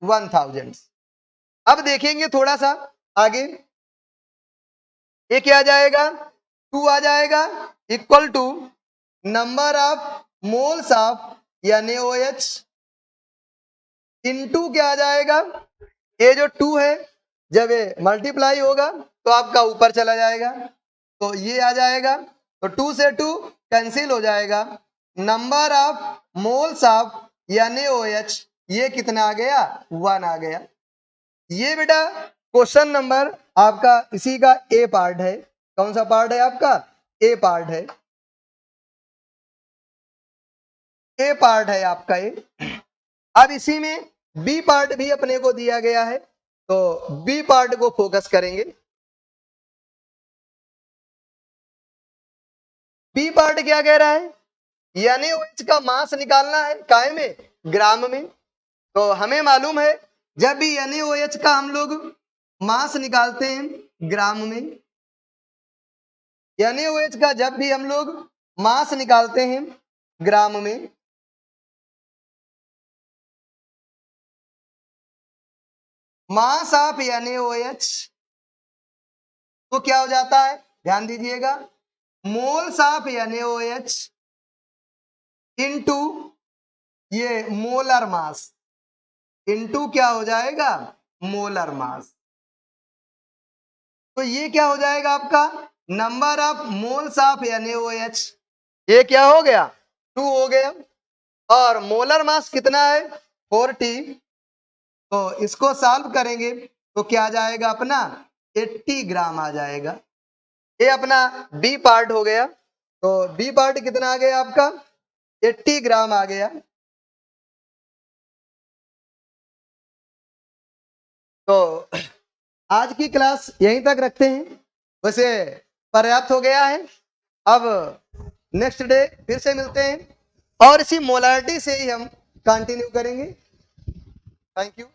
1000। अब देखेंगे थोड़ा सा आगे, ये क्या आ जाएगा, 2 आ जाएगा equal to number of moles of NaOH into क्या आ जाएगा, ये जो 2 है जब ये मल्टीप्लाई होगा तो आपका ऊपर चला जाएगा, तो ये आ जाएगा। तो 2 से 2 कैंसिल हो जाएगा। Number of moles of NaOH ये कितना आ गया, 1 आ गया। ये बेटा क्वेश्चन नंबर आपका इसी का ए पार्ट है। कौन सा पार्ट है आपका, ए पार्ट है, ए पार्ट है आपका ये। अब इसी में बी पार्ट भी अपने को दिया गया है, तो बी पार्ट को फोकस करेंगे। बी पार्ट क्या कह रहा है, NaOH का मास निकालना है, काय में, ग्राम में। तो हमें मालूम है जब भी NaOH का हम लोग मास निकालते हैं ग्राम में, NaOH का जब भी हम लोग मास निकालते हैं ग्राम में, मास ऑफ NaOH तो क्या हो जाता है, ध्यान दीजिएगा, मोल्स ऑफ NaOH इनटू ये मोलर मास, इनटू क्या हो जाएगा, मोलर मास। तो ये क्या हो जाएगा आपका, number of moles of NaOH, ये क्या हो गया, 2 हो गया, और मोलर मास कितना है, 40। तो इसको सॉल्व करेंगे तो क्या आ जाएगा अपना, 80 ग्राम आ जाएगा। ये अपना बी पार्ट हो गया। तो बी पार्ट कितना आ गया आपका, 80 ग्राम आ गया। तो आज की क्लास यहीं तक रखते हैं, वैसे पर्याप्त हो गया है। अब नेक्स्ट डे फिर से मिलते हैं और इसी मोलारिटी से ही हम कंटिन्यू करेंगे। Thank you.